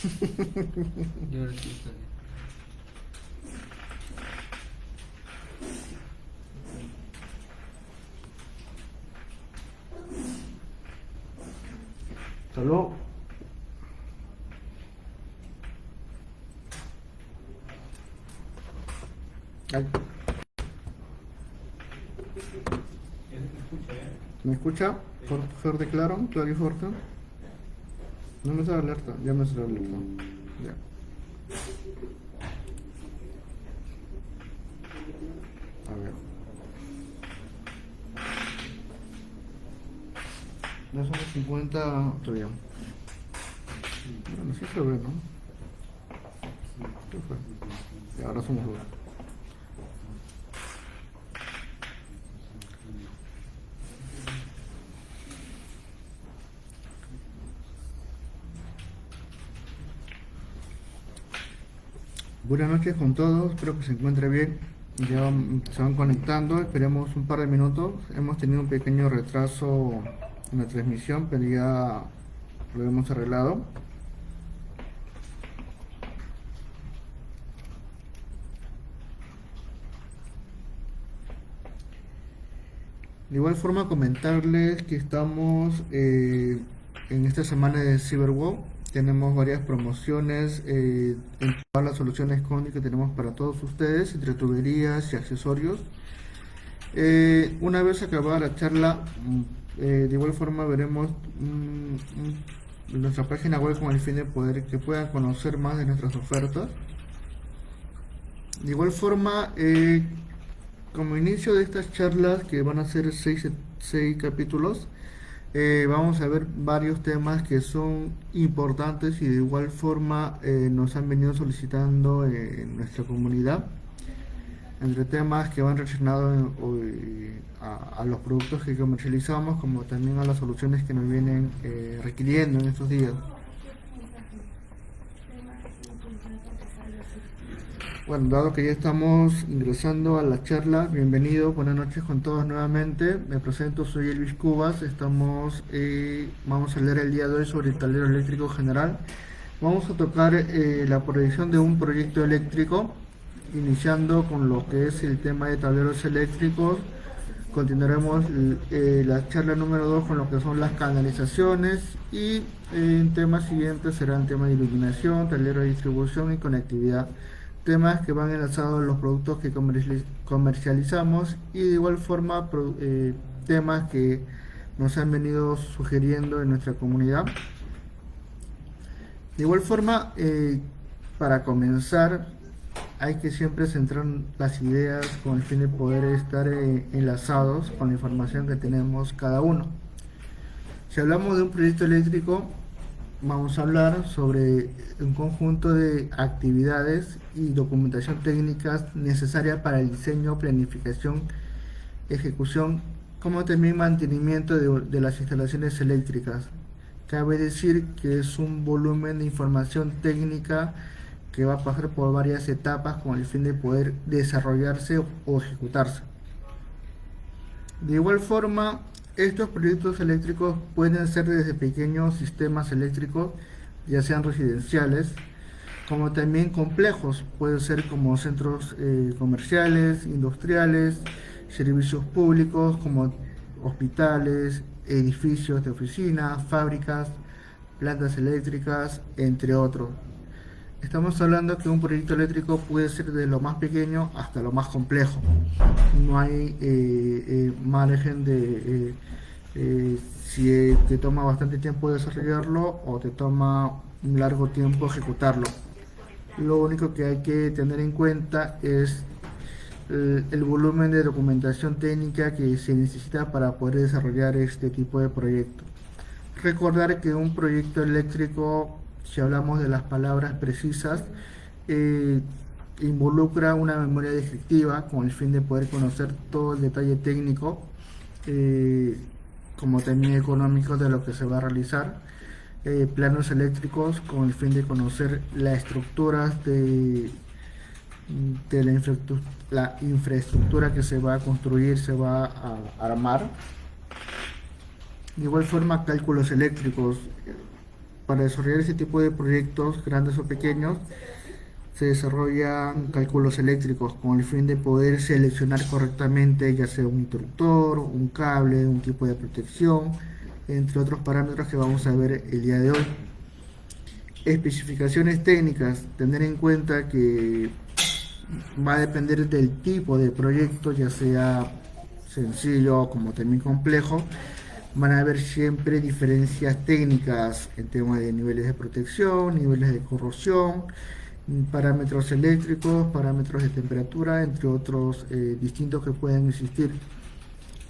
Y ahora sí está bien. Solo ay, ¿me escucha? Fuerte, claro, claro y fuerte. No me sale alerta, ya me sale alerta. Ya. A ver. Ya son las 50 todavía. Bueno, sí se ve, ¿no? ¿Qué fue? Y ahora somos dos. Buenas noches con todos, espero que se encuentre bien. Ya se van conectando, esperemos un par de minutos. Hemos tenido un pequeño retraso en la transmisión, pero ya lo hemos arreglado. De igual forma comentarles que estamos en esta semana de CyberWow. Tenemos varias promociones en todas las soluciones Conti que tenemos para todos ustedes, entre tuberías y accesorios. Una vez acabada la charla, de igual forma veremos nuestra página web con el fin de poder que puedan conocer más de nuestras ofertas. De igual forma, como inicio de estas charlas, que van a ser seis capítulos, vamos a ver varios temas que son importantes y de igual forma nos han venido solicitando en nuestra comunidad, entre temas que van relacionados a los productos que comercializamos, como también a las soluciones que nos vienen requiriendo en estos días. Bueno, dado que ya estamos ingresando a la charla, bienvenido, buenas noches con todos nuevamente. Me presento, soy Elvis Cubas. Vamos a leer el día de hoy sobre el tablero eléctrico general. Vamos a tocar la proyección de un proyecto eléctrico, iniciando con lo que es el tema de tableros eléctricos. Continuaremos la charla número 2 con lo que son las canalizaciones y en temas siguientes será el tema de iluminación, tablero de distribución y conectividad. Temas que van enlazados a los productos que comercializamos y de igual forma temas que nos han venido sugiriendo en nuestra comunidad. De igual forma, para comenzar, hay que siempre centrar las ideas con el fin de poder estar enlazados con la información que tenemos cada uno. Si hablamos de un proyecto eléctrico, vamos a hablar sobre un conjunto de actividades y documentación técnicas necesarias para el diseño, planificación, ejecución, como también mantenimiento de las instalaciones eléctricas. Cabe decir que es un volumen de información técnica que va a pasar por varias etapas con el fin de poder desarrollarse o ejecutarse. De igual forma, estos proyectos eléctricos pueden ser desde pequeños sistemas eléctricos, ya sean residenciales, como también complejos, pueden ser como centros comerciales, industriales, servicios públicos como hospitales, edificios de oficina, fábricas, plantas eléctricas, entre otros. Estamos hablando que un proyecto eléctrico puede ser de lo más pequeño hasta lo más complejo. No hay margen de si te toma bastante tiempo desarrollarlo o te toma un largo tiempo ejecutarlo. Lo único que hay que tener en cuenta es el volumen de documentación técnica que se necesita para poder desarrollar este tipo de proyecto. Recordar que un proyecto eléctrico, si hablamos de las palabras precisas, involucra una memoria descriptiva con el fin de poder conocer todo el detalle técnico, como también económico de lo que se va a realizar, planos eléctricos con el fin de conocer las estructuras de la infraestructura que se va a construir, se va a armar. De igual forma, cálculos eléctricos, para desarrollar ese tipo de proyectos, grandes o pequeños, se desarrollan cálculos eléctricos con el fin de poder seleccionar correctamente ya sea un interruptor, un cable, un tipo de protección, entre otros parámetros que vamos a ver el día de hoy. Especificaciones técnicas, tener en cuenta que va a depender del tipo de proyecto, ya sea sencillo como también complejo. Van a haber siempre diferencias técnicas en tema de niveles de protección, niveles de corrosión, parámetros eléctricos, parámetros de temperatura, entre otros distintos que pueden existir.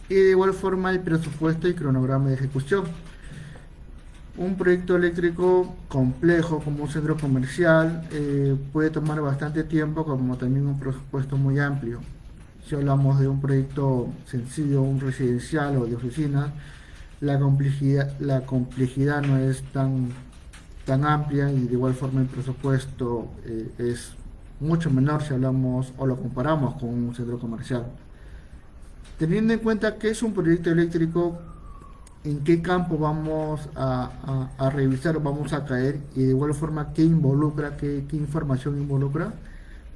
Y de igual forma el presupuesto y cronograma de ejecución. Un proyecto eléctrico complejo como un centro comercial puede tomar bastante tiempo, como también un presupuesto muy amplio. Si hablamos de un proyecto sencillo, un residencial o de oficinas, la complejidad no es tan amplia, y de igual forma el presupuesto es mucho menor si hablamos o lo comparamos con un centro comercial. Teniendo en cuenta que es un proyecto eléctrico, en qué campo vamos a revisar, vamos a caer, y de igual forma qué involucra, qué información involucra,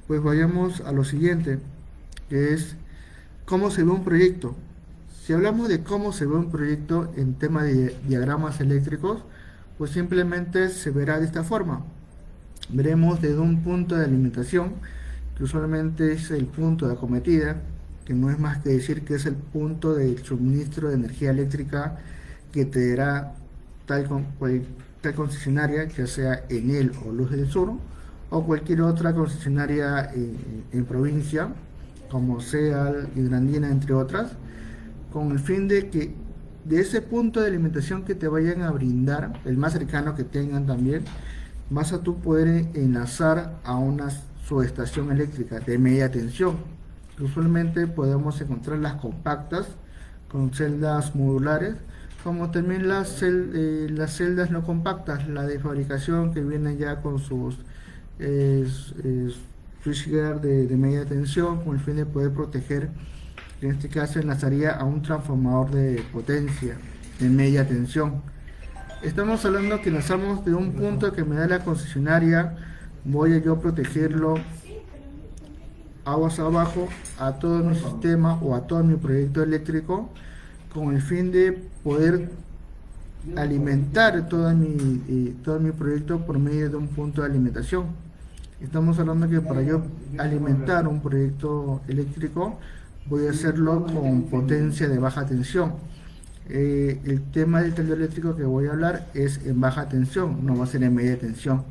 pues vayamos a lo siguiente, que es cómo se ve un proyecto. Si hablamos de cómo se ve un proyecto en tema de diagramas eléctricos, pues simplemente se verá de esta forma. Veremos desde un punto de alimentación, que usualmente es el punto de acometida, que no es más que decir que es el punto de suministro de energía eléctrica que te dará tal concesionaria, ya sea Enel o Luz del Sur, o cualquier otra concesionaria en provincia, como SEAL, Hidroandina, entre otras, con el fin de que de ese punto de alimentación que te vayan a brindar, el más cercano que tengan también, vas a tú poder enlazar a una subestación eléctrica de media tensión. Usualmente podemos encontrar las compactas con celdas modulares, como también las celdas no compactas, la de fabricación, que vienen ya con sus switchgear de media tensión, con el fin de poder proteger. En este caso enlazaría a un transformador de potencia de media tensión. Estamos hablando que enlazamos de un punto que me da la concesionaria, voy a yo protegerlo aguas abajo a todo mi sistema o a todo mi proyecto eléctrico, con el fin de poder alimentar todo mi proyecto por medio de un punto de alimentación. Estamos hablando que para yo alimentar un proyecto eléctrico voy a hacerlo con potencia de baja tensión. El tema del tablero eléctrico que voy a hablar es en baja tensión, no va a ser en media tensión.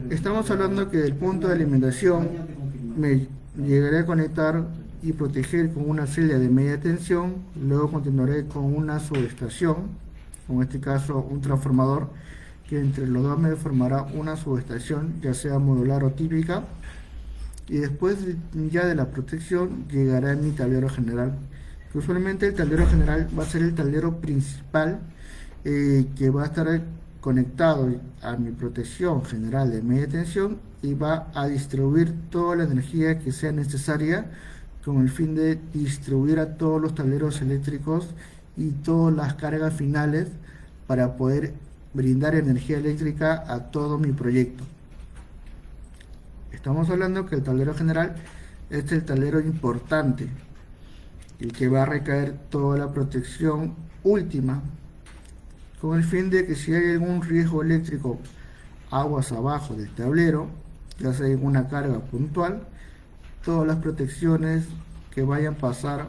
Estamos hablando que del punto de alimentación me llegaré a conectar y proteger con una celda de media tensión, luego continuaré con una subestación, en este caso un transformador, que entre los dos me formará una subestación, ya sea modular o típica, y después ya de la protección llegará mi tablero general, que usualmente el tablero general va a ser el tablero principal que va a estar conectado a mi protección general de media tensión y va a distribuir toda la energía que sea necesaria, con el fin de distribuir a todos los tableros eléctricos y todas las cargas finales para poder brindar energía eléctrica a todo mi proyecto. Estamos hablando que el tablero general es el tablero importante, el que va a recaer toda la protección última, con el fin de que si hay algún riesgo eléctrico aguas abajo del tablero, ya sea en una carga puntual, todas las protecciones que vayan a pasar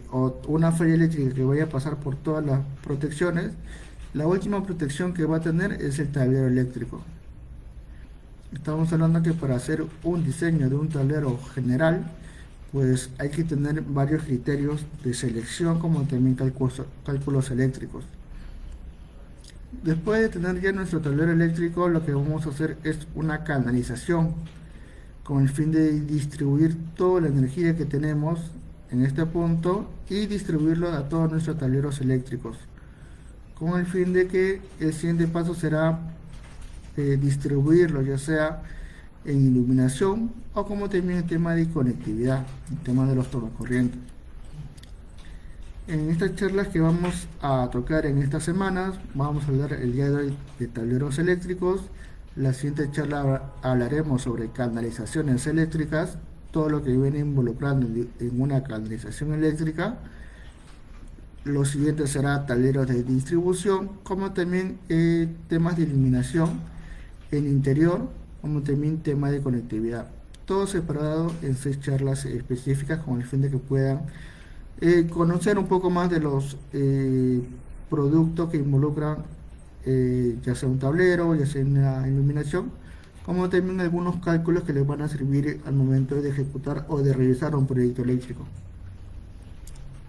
o una falla eléctrica que vaya a pasar por todas las protecciones, la última protección que va a tener es el tablero eléctrico. Estamos hablando que para hacer un diseño de un tablero general, pues hay que tener varios criterios de selección, como también cálculos eléctricos. Después de tener ya nuestro tablero eléctrico, lo que vamos a hacer es una canalización, con el fin de distribuir toda la energía que tenemos en este punto y distribuirlo a todos nuestros tableros eléctricos, con el fin de que el siguiente paso será distribuirlo, ya sea en iluminación o como también el tema de conectividad, el tema de los tomacorrientes. En estas charlas que vamos a tocar en estas semanas, vamos a hablar el día de hoy de tableros eléctricos. La siguiente charla hablaremos sobre canalizaciones eléctricas, todo lo que viene involucrando en una canalización eléctrica. Lo siguiente será tableros de distribución, como también temas de iluminación en interior, como también tema de conectividad. Todo separado en 6 charlas específicas con el fin de que puedan conocer un poco más de los productos que involucran ya sea un tablero, ya sea una iluminación, como también algunos cálculos que les van a servir al momento de ejecutar o de realizar un proyecto eléctrico.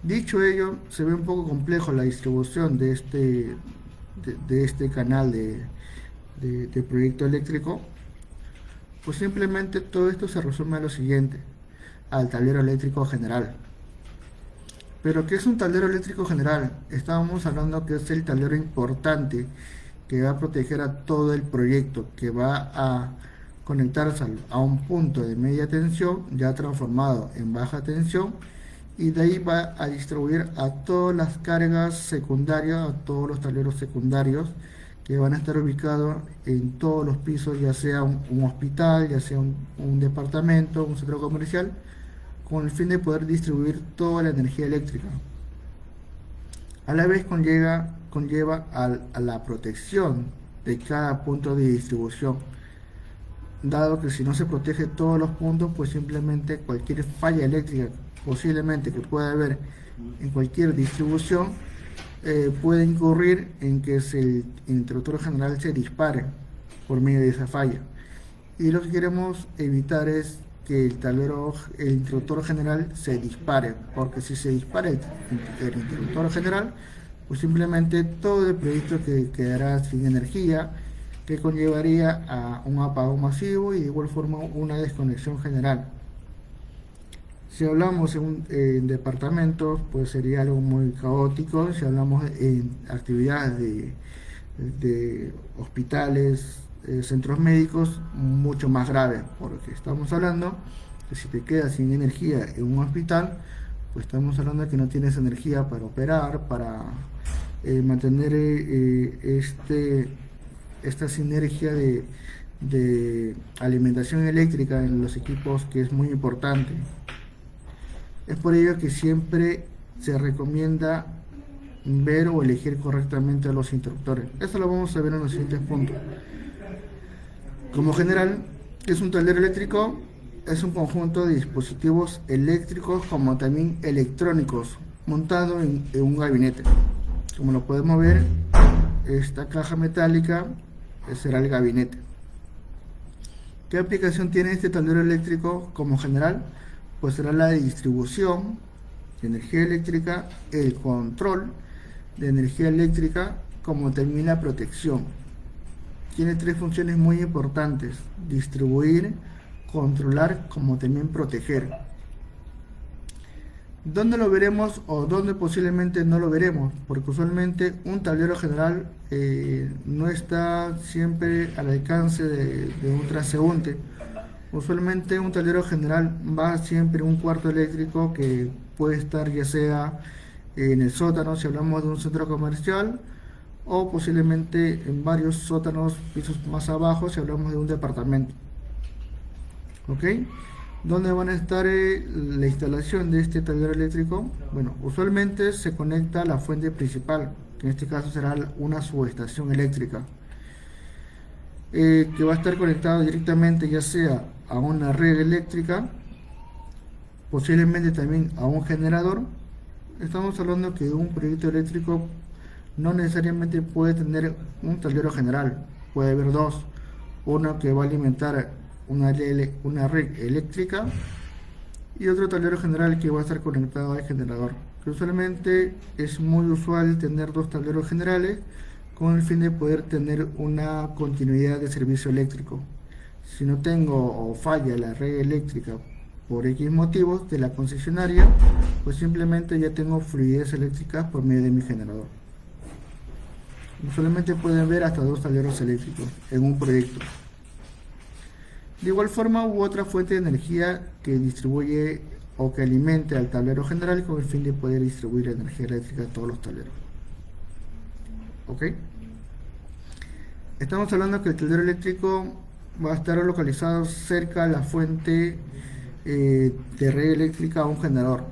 Dicho ello, se ve un poco complejo la distribución de este canal de proyecto eléctrico, pues simplemente todo esto se resume a lo siguiente: al tablero eléctrico general. Pero ¿qué es un tablero eléctrico general? Estábamos hablando que es el tablero importante que va a proteger a todo el proyecto, que va a conectarse a un punto de media tensión ya transformado en baja tensión, y de ahí va a distribuir a todas las cargas secundarias, a todos los tableros secundarios que van a estar ubicados en todos los pisos, ya sea un hospital, ya sea un departamento, un centro comercial, con el fin de poder distribuir toda la energía eléctrica. A la vez conlleva a la protección de cada punto de distribución, dado que si no se protege todos los puntos, pues simplemente cualquier falla eléctrica posiblemente que pueda haber en cualquier distribución puede incurrir en que el interruptor general se dispare por medio de esa falla. Y lo que queremos evitar es que el interruptor general se dispare, porque si se dispara el interruptor general, pues simplemente todo el proyecto quedará sin energía, que conllevaría a un apagón masivo y de igual forma una desconexión general. Si hablamos en departamentos, pues sería algo muy caótico. Si hablamos en actividades de hospitales, centros médicos, mucho más grave, porque estamos hablando que si te quedas sin energía en un hospital, pues estamos hablando de que no tienes energía para operar, para mantener esta sinergia de alimentación eléctrica en los equipos, que es muy importante. Es por ello que siempre se recomienda ver o elegir correctamente a los interruptores. Esto lo vamos a ver en los siguientes puntos. Como general, es un tablero eléctrico, es un conjunto de dispositivos eléctricos como también electrónicos montado en un gabinete. Como lo podemos ver, esta caja metálica será el gabinete. ¿Qué aplicación tiene este tablero eléctrico como general? Pues será la distribución de energía eléctrica, el control de energía eléctrica, como también la protección. Tiene 3 funciones muy importantes: distribuir, controlar, como también proteger. ¿Dónde lo veremos o dónde posiblemente no lo veremos? Porque usualmente un tablero general no está siempre al alcance de un transeúnte. Usualmente un tablero general va siempre en un cuarto eléctrico, que puede estar ya sea en el sótano si hablamos de un centro comercial, o posiblemente en varios sótanos, pisos más abajo si hablamos de un departamento. ¿Ok? ¿Dónde van a estar la instalación de este tablero eléctrico? Bueno, usualmente se conecta a la fuente principal, que en este caso será una subestación eléctrica, que va a estar conectado directamente ya sea a una red eléctrica, posiblemente también a un generador. Estamos hablando que un proyecto eléctrico no necesariamente puede tener un tablero general, puede haber 2, uno que va a alimentar una red eléctrica y otro tablero general que va a estar conectado al generador. Que usualmente es muy usual tener 2 tableros generales con el fin de poder tener una continuidad de servicio eléctrico. Si no tengo o falla la red eléctrica por X motivos de la concesionaria, pues simplemente ya tengo fluidez eléctrica por medio de mi generador. Usualmente pueden ver hasta 2 tableros eléctricos en un proyecto. De igual forma, hubo otra fuente de energía que distribuye o que alimente al tablero general con el fin de poder distribuir energía eléctrica a todos los tableros. ¿Ok? Estamos hablando que el tablero eléctrico va a estar localizado cerca a la fuente de red eléctrica a un generador.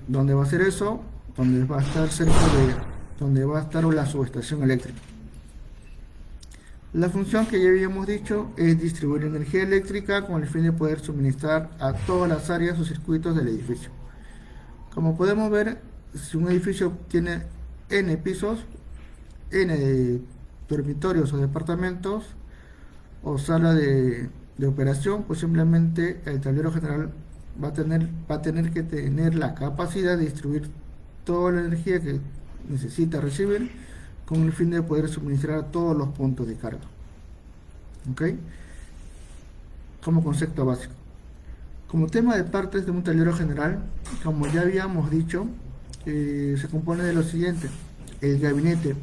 ¿Dónde va a ser eso? Donde va a estar cerca de donde va a estar la subestación eléctrica. La función que ya habíamos dicho es distribuir energía eléctrica con el fin de poder suministrar a todas las áreas o circuitos del edificio. Como podemos ver, si un edificio tiene n pisos, n dormitorios o departamentos o sala de operación, pues simplemente el tablero general va a tener que tener la capacidad de distribuir toda la energía que necesita recibir con el fin de poder suministrar a todos los puntos de carga. ¿Ok? Como concepto básico. Como tema de partes de un tablero general, como ya habíamos dicho, se compone de lo siguiente: el gabinete.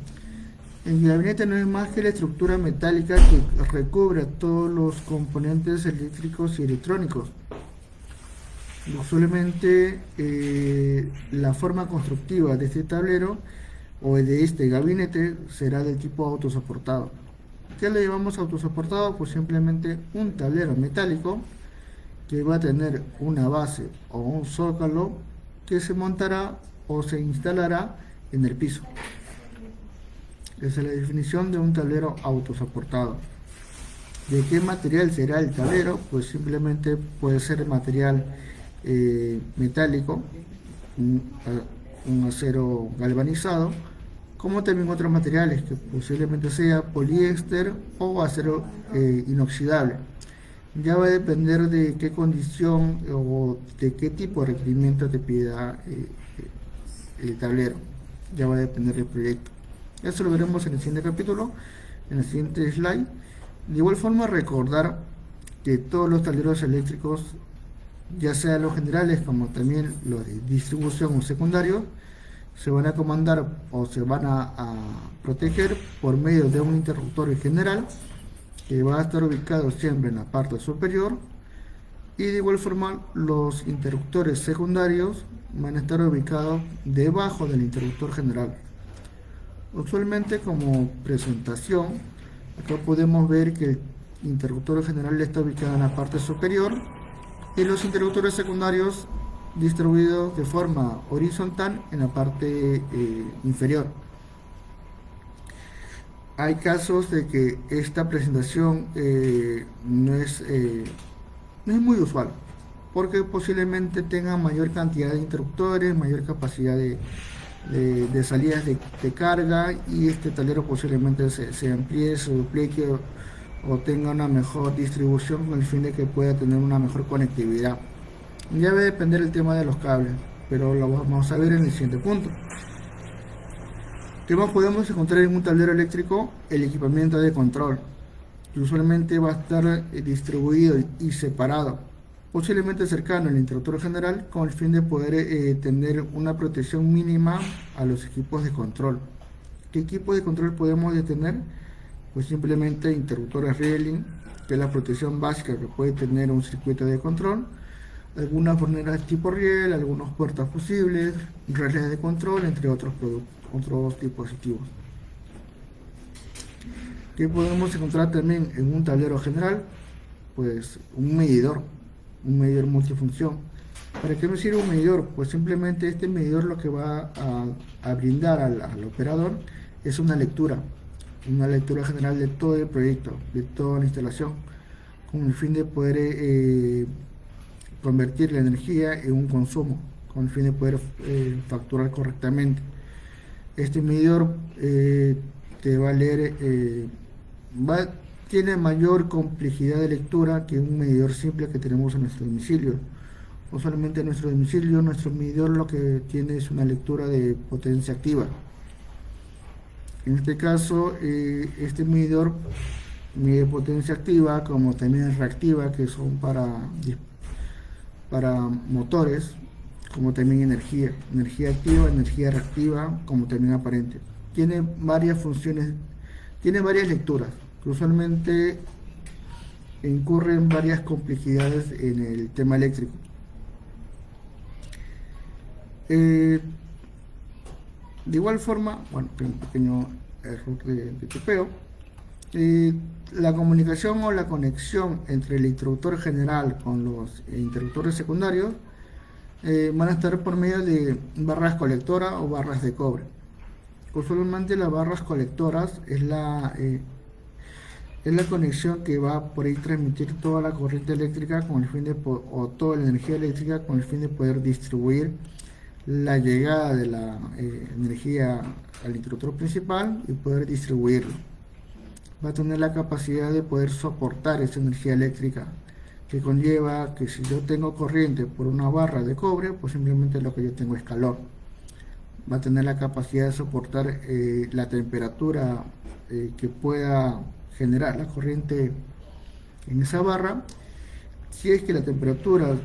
El gabinete no es más que la estructura metálica que recubre todos los componentes eléctricos y electrónicos. Usualmente la forma constructiva de este tablero o de este gabinete será del tipo autosoportado. ¿Qué le llamamos autosoportado? Pues simplemente un tablero metálico que va a tener una base o un zócalo que se montará o se instalará en el piso. Esa es la definición de un tablero autosoportado. ¿De qué material será el tablero? Pues simplemente puede ser material metálico, un acero galvanizado, como también otros materiales que posiblemente sea poliéster o acero inoxidable. Ya va a depender de qué condición o de qué tipo de requerimiento te pida el tablero. Ya va a depender del proyecto. Eso lo veremos en el siguiente capítulo, en el siguiente slide. De igual forma, recordar que todos los tableros eléctricos, ya sea los generales como también los de distribución o secundarios, se van a comandar o se van a proteger por medio de un interruptor general que va a estar ubicado siempre en la parte superior, y de igual forma los interruptores secundarios van a estar ubicados debajo del interruptor general. Usualmente, como presentación, acá podemos ver que el interruptor general está ubicado en la parte superior y los interruptores secundarios distribuidos de forma horizontal en la parte inferior. Hay casos de que esta presentación no es muy usual, porque posiblemente tenga mayor cantidad de interruptores, mayor capacidad de salidas de carga, y este tablero posiblemente se amplíe, se duplique o tenga una mejor distribución con el fin de que pueda tener una mejor conectividad. Ya va a depender el tema de los cables, pero lo vamos a ver en el siguiente punto. ¿Qué más podemos encontrar en un tablero eléctrico? El equipamiento de control, que usualmente va a estar distribuido y separado, posiblemente cercano al interruptor general, con el fin de poder tener una protección mínima a los equipos de control. ¿Qué equipos de control podemos tener? Pues simplemente interruptores Reelin, que es la protección básica que puede tener un circuito de control, algunas borneras tipo riel, algunos puertas fusibles, relés de control, entre otros dispositivos. ¿Qué podemos encontrar también en un tablero general? Pues un medidor multifunción. ¿Para qué nos sirve un medidor? Pues simplemente este medidor lo que va a brindar al operador es una lectura general de todo el proyecto, de toda la instalación, con el fin de poder convertir la energía en un consumo, con el fin de poder facturar correctamente. Este medidor te va a leer, tiene mayor complejidad de lectura que un medidor simple que tenemos en nuestro domicilio. Usualmente en nuestro domicilio, nuestro medidor lo que tiene es una lectura de potencia activa. En este caso, este medidor mide potencia activa como también reactiva, que son para motores, como también energía activa, energía reactiva, como también aparente. Tiene varias funciones, tiene varias lecturas, que usualmente incurren varias complejidades en el tema eléctrico. Eh, de igual forma, bueno, un pequeño error de tipeo. La comunicación o la conexión entre el interruptor general con los interruptores secundarios van a estar por medio de barras colectoras o barras de cobre. Usualmente las barras colectoras es la conexión que va por ahí transmitir toda la corriente eléctrica con el fin de o toda la energía eléctrica con el fin de poder distribuir la llegada de la energía al interruptor principal y poder distribuirlo. Va a tener la capacidad de poder soportar esa energía eléctrica, que conlleva que si yo tengo corriente por una barra de cobre, pues simplemente lo que yo tengo es calor. Va a tener la capacidad de soportar la temperatura que pueda generar la corriente en esa barra. Si es que la temperatura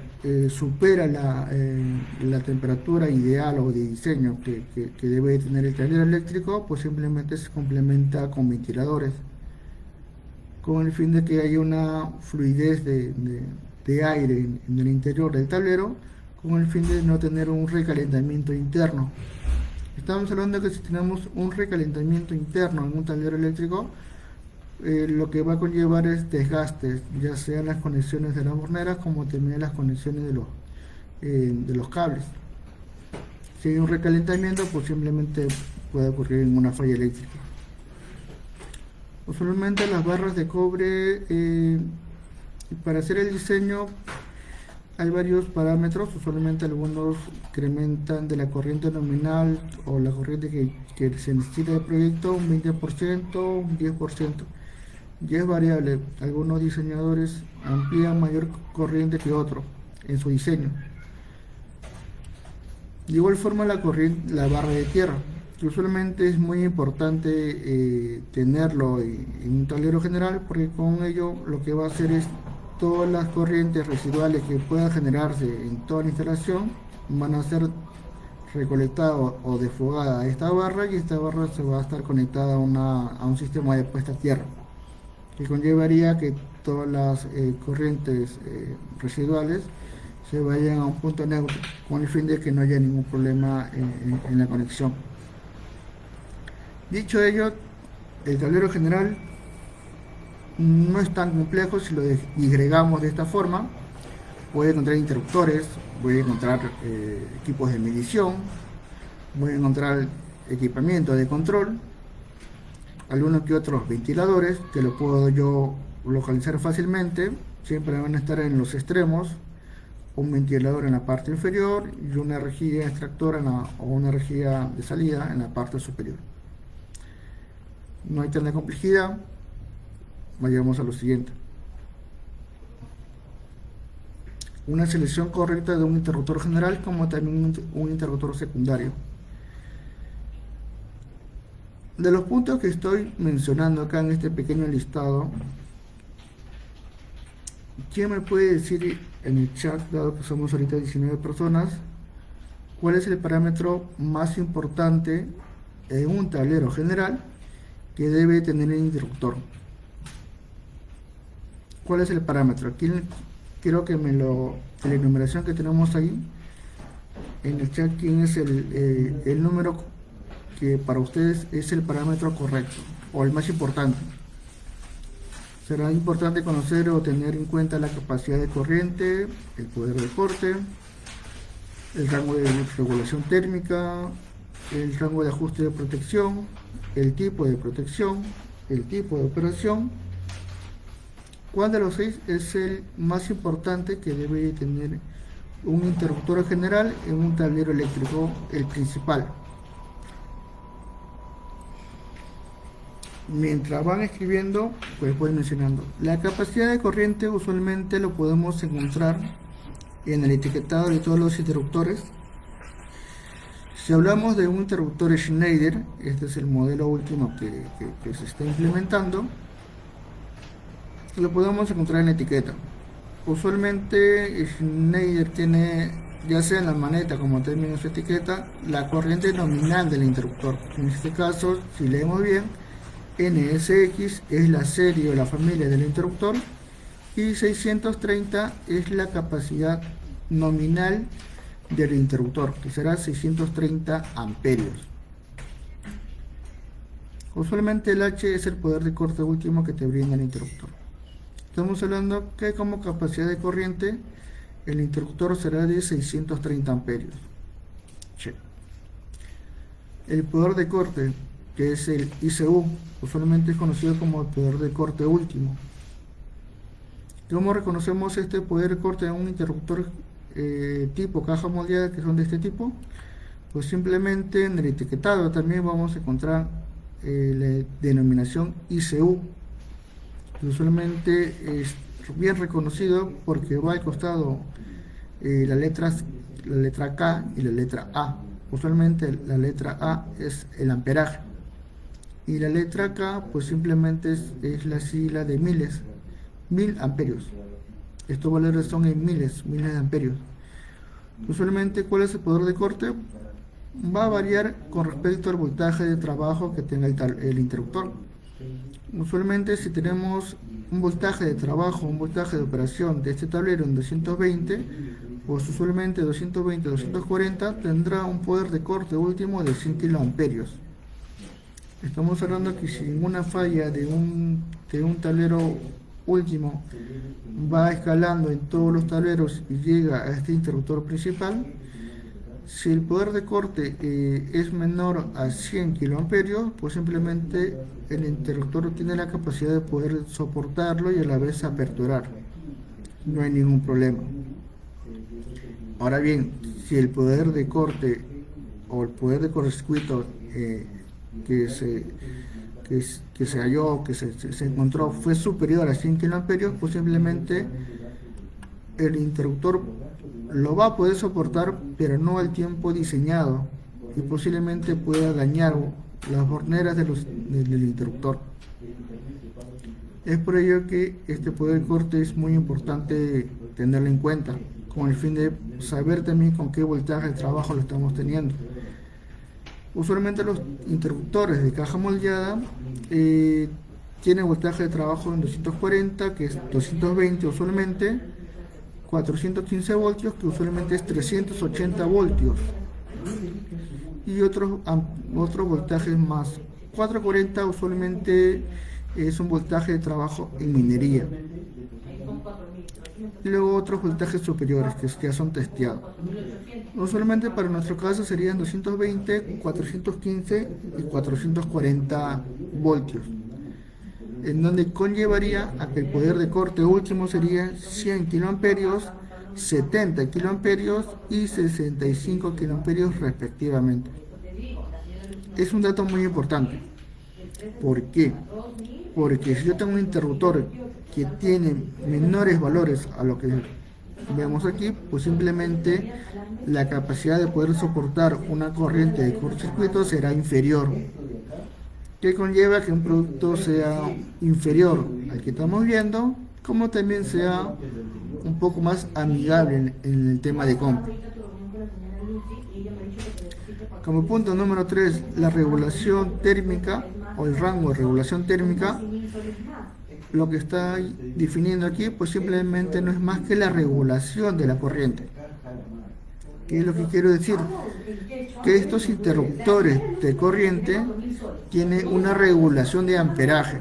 supera la temperatura ideal o de diseño que debe tener el tablero eléctrico, pues simplemente se complementa con ventiladores, con el fin de que haya una fluidez de aire en el interior del tablero, con el fin de no tener un recalentamiento interno. Estamos hablando de que si tenemos un recalentamiento interno en un tablero eléctrico, lo que va a conllevar es desgastes, ya sean las conexiones de las borneras como también las conexiones de los cables. Si hay un recalentamiento, pues simplemente puede ocurrir en una falla eléctrica. Usualmente las barras de cobre, para hacer el diseño hay varios parámetros. Usualmente algunos incrementan de la corriente nominal o la corriente que se necesita del proyecto un 20%, un 10%. Y es variable. Algunos diseñadores amplían mayor corriente que otros en su diseño. De igual forma la barra de tierra, que usualmente es muy importante tenerlo en un tablero general, porque con ello lo que va a hacer es todas las corrientes residuales que puedan generarse en toda la instalación van a ser recolectadas o desfogadas a esta barra, y esta barra se va a estar conectada a un sistema de puesta a tierra, que conllevaría que todas las corrientes residuales se vayan a un punto neutro, con el fin de que no haya ningún problema en la conexión. Dicho ello, el tablero general no es tan complejo si lo disgregamos de esta forma. Voy a encontrar interruptores, voy a encontrar equipos de medición, voy a encontrar equipamiento de control, algunos que otros ventiladores que lo puedo yo localizar fácilmente. Siempre van a estar en los extremos, un ventilador en la parte inferior y una rejilla extractora o una rejilla de salida en la parte superior. No hay tanta complejidad. Vayamos a lo siguiente. Una selección correcta de un interruptor general como también un interruptor secundario. De los puntos que estoy mencionando acá en este pequeño listado, ¿quién me puede decir en el chat, dado que somos ahorita 19 personas, cuál es el parámetro más importante en un tablero general que debe tener el interruptor? ¿Cuál es el parámetro? Aquí quiero que la enumeración que tenemos ahí en el chat, quién es el número que para ustedes es el parámetro correcto o el más importante. Será importante conocer o tener en cuenta la capacidad de corriente, el poder de corte, el rango de regulación térmica, el rango de ajuste de protección, el tipo de protección, el tipo de operación. ¿Cuál de los 6 es el más importante que debe tener un interruptor general en un tablero eléctrico, el principal? Mientras van escribiendo, pues voy mencionando. La capacidad de corriente usualmente lo podemos encontrar en el etiquetado de todos los interruptores. Si hablamos de un interruptor Schneider, este es el modelo último que se está implementando, lo podemos encontrar en la etiqueta. Usualmente Schneider tiene, ya sea en la maneta como también en su etiqueta, la corriente nominal del interruptor. En este caso, si leemos bien, NSX es la serie o la familia del interruptor y 630 es la capacidad nominal del interruptor, que será 630 amperios. Usualmente el H es el poder de corte último que te brinda el interruptor. Estamos hablando que como capacidad de corriente el interruptor será de 630 amperios. Check. El poder de corte, que es el ICU, usualmente es conocido como el poder de corte último. ¿Cómo reconocemos este poder de corte en un interruptor tipo caja moldeada, que son de este tipo? Pues simplemente en el etiquetado también vamos a encontrar la denominación ICU, que usualmente es bien reconocido porque va al costado la letra K y la letra A. Usualmente la letra A es el amperaje y la letra K pues simplemente es la sigla de miles, 1000 amperios. Estos valores son en miles de amperios. Usualmente, ¿cuál es el poder de corte? Va a variar con respecto al voltaje de trabajo que tenga el interruptor. Usualmente, si tenemos un voltaje de trabajo, un voltaje de operación de este tablero en 220, pues usualmente 220-240 tendrá un poder de corte último de 100 kiloamperios. Estamos hablando que si una falla de un tablero último va escalando en todos los tableros y llega a este interruptor principal, si el poder de corte es menor a 100 kiloamperios, pues simplemente el interruptor tiene la capacidad de poder soportarlo y a la vez aperturar. No hay ningún problema. Ahora bien, si el poder de corte o el poder de cortocircuito que se halló, que se encontró, fue superior a 100 kiloamperios, pues simplemente el interruptor lo va a poder soportar, pero no al tiempo diseñado, y posiblemente pueda dañar las horneras del interruptor. Es por ello que este poder de corte es muy importante tenerlo en cuenta, con el fin de saber también con qué voltaje de trabajo lo estamos teniendo. Usualmente los interruptores de caja moldeada tienen voltaje de trabajo en 240, que es 220 usualmente, 415 voltios, que usualmente es 380 voltios, y otros voltajes más. 440 usualmente es un voltaje de trabajo en minería. Y luego otros voltajes superiores que ya son testeados. Usualmente para nuestro caso serían 220, 415 y 440 voltios, en donde conllevaría a que el poder de corte último sería 100 kiloamperios, 70 kiloamperios y 65 kiloamperios respectivamente. Es un dato muy importante. ¿Por qué? Porque si yo tengo un interruptor que tiene menores valores a lo que vemos aquí, pues simplemente la capacidad de poder soportar una corriente de cortocircuito será inferior, que conlleva que un producto sea inferior al que estamos viendo, como también sea un poco más amigable en el tema de compra. Como punto número 3, la regulación térmica o el rango de regulación térmica. Lo que está definiendo aquí pues simplemente no es más que la regulación de la corriente. ¿Qué es lo que quiero decir? Que estos interruptores de corriente tienen una regulación de amperaje.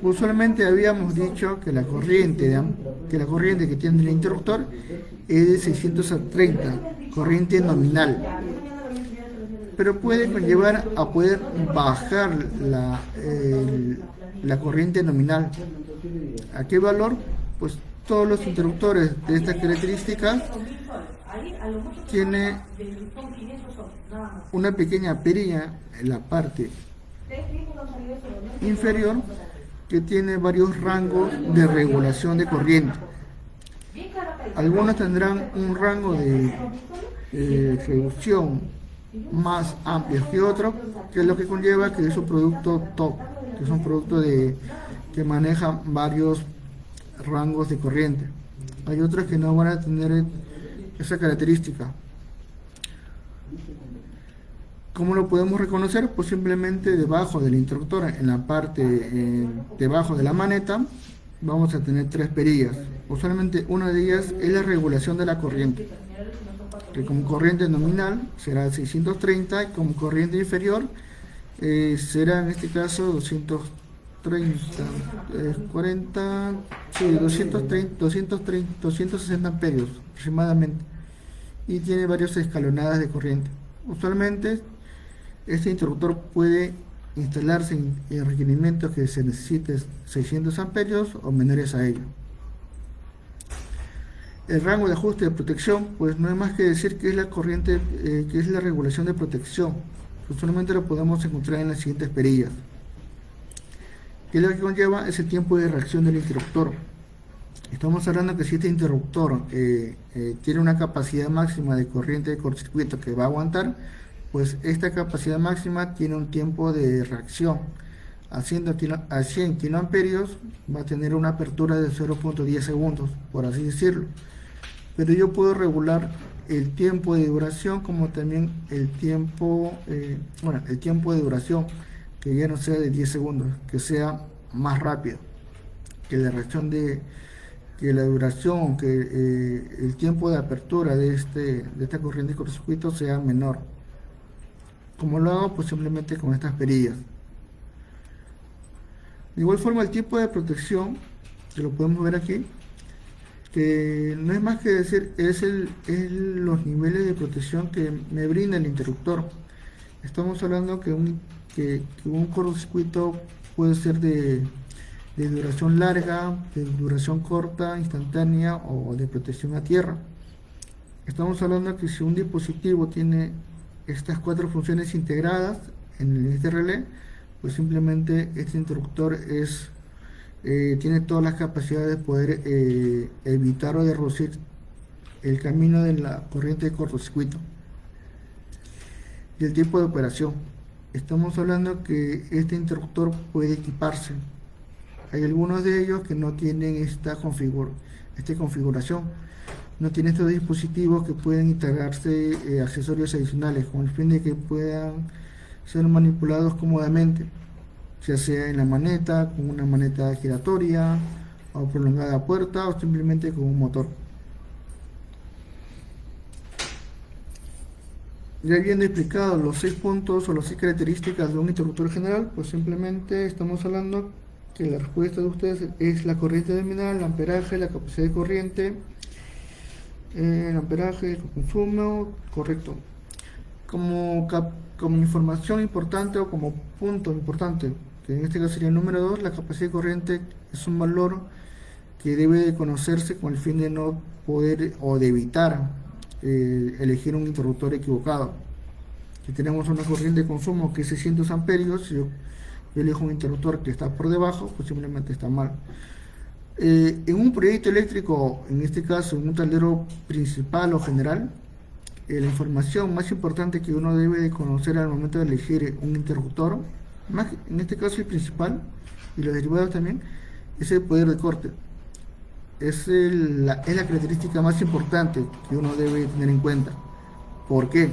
Usualmente habíamos dicho que la corriente que tiene el interruptor es de 630, corriente nominal, pero puede conllevar a poder bajar la corriente nominal. ¿A qué valor? Pues todos los interruptores de estas características tienen una pequeña perilla en la parte inferior que tiene varios rangos de regulación de corriente. Algunos tendrán un rango de reducción más amplio que otros, que es lo que conlleva que es un producto top, que es un producto que maneja varios rangos de corriente. Hay otros que no van a tener esa característica. ¿Cómo lo podemos reconocer? Pues simplemente debajo del interruptor, en la parte debajo de la maneta, vamos a tener tres perillas. Usualmente una de ellas es la regulación de la corriente. que como corriente nominal será 630 y como corriente inferior será en este caso 230, 40, sí, 260 amperios aproximadamente, y tiene varias escalonadas de corriente. Usualmente este interruptor puede instalarse en requerimientos que se necesite 600 amperios o menores a ello. El rango de ajuste de protección, pues no hay más que decir que es la corriente, que es la regulación de protección. Usualmente lo podemos encontrar en las siguientes perillas. ¿Qué es lo que conlleva? Es el tiempo de reacción del interruptor. Estamos hablando que si este interruptor tiene una capacidad máxima de corriente de cortocircuito que va a aguantar, pues esta capacidad máxima tiene un tiempo de reacción. A 100 kiloamperios va a tener una apertura de 0.10 segundos, por así decirlo. Pero yo puedo regular el tiempo de duración como también el tiempo de duración, que ya no sea de 10 segundos, que sea más rápido, que la reacción que la duración, que el tiempo de apertura de esta corriente de cortocircuito sea menor. ¿Cómo lo hago? Pues simplemente con estas perillas. De igual forma, el tipo de protección, que lo podemos ver aquí, que no es más que decir, es los niveles de protección que me brinda el interruptor. Estamos hablando que un cortocircuito puede ser de duración larga, de duración corta, instantánea o de protección a tierra. Estamos hablando que si un dispositivo tiene estas 4 funciones integradas en este relé, pues simplemente este interruptor tiene todas las capacidades de poder evitar o de reducir el camino de la corriente de cortocircuito. Y el tipo de operación. Estamos hablando que este interruptor puede equiparse. Hay algunos de ellos que no tienen esta configuración. No tienen estos dispositivos que pueden integrarse accesorios adicionales con el fin de que puedan ser manipulados cómodamente, ya sea en la maneta, con una maneta giratoria o prolongada puerta o simplemente con un motor. Ya habiendo explicado los 6 puntos o las 6 características de un interruptor general, pues simplemente estamos hablando que la respuesta de ustedes es la corriente nominal, el amperaje, la capacidad de corriente, el amperaje, el consumo, correcto. Como información importante o como punto importante, que en este caso sería el número 2, la capacidad de corriente es un valor que debe de conocerse con el fin de no poder o de evitar elegir un interruptor equivocado. Si tenemos una corriente de consumo que es 600 amperios, si yo elijo un interruptor que está por debajo, pues simplemente está mal. En un proyecto eléctrico, en este caso en un tablero principal o general, la información más importante que uno debe de conocer al momento de elegir un interruptor, en este caso el principal y los derivados también, es el poder de corte. Es la característica más importante que uno debe tener en cuenta. ¿Por qué?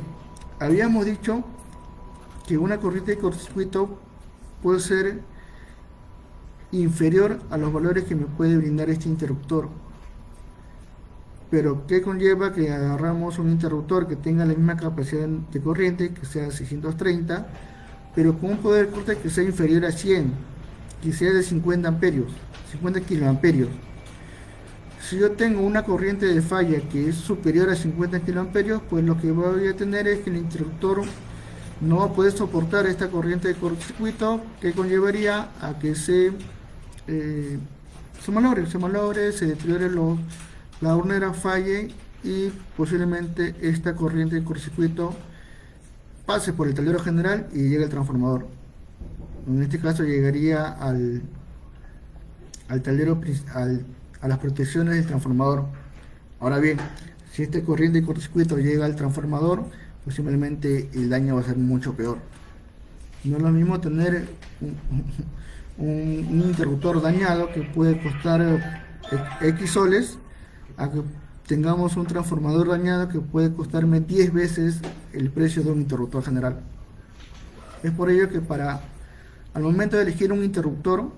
Habíamos dicho que una corriente de cortocircuito puede ser inferior a los valores que me puede brindar este interruptor. Pero ¿qué conlleva que agarramos un interruptor que tenga la misma capacidad de corriente, que sea 630, pero con un poder de corte que sea inferior a 100, que sea de 50 amperios, 50 kiloamperios? Si yo tengo una corriente de falla que es superior a 50 kiloamperios, pues lo que voy a tener es que el interruptor no va a poder soportar esta corriente de cortocircuito, que conllevaría a que se malogre, se deteriore la hornera, falle y posiblemente esta corriente de cortocircuito pase por el tablero general y llegue al transformador. En este caso llegaría al tablero a las protecciones del transformador. Ahora bien, si esta corriente de cortocircuito llega al transformador, pues simplemente el daño va a ser mucho peor. No es lo mismo tener un interruptor dañado que puede costar X soles a que tengamos un transformador dañado que puede costarme 10 veces el precio de un interruptor general. Es por ello que al momento de elegir un interruptor,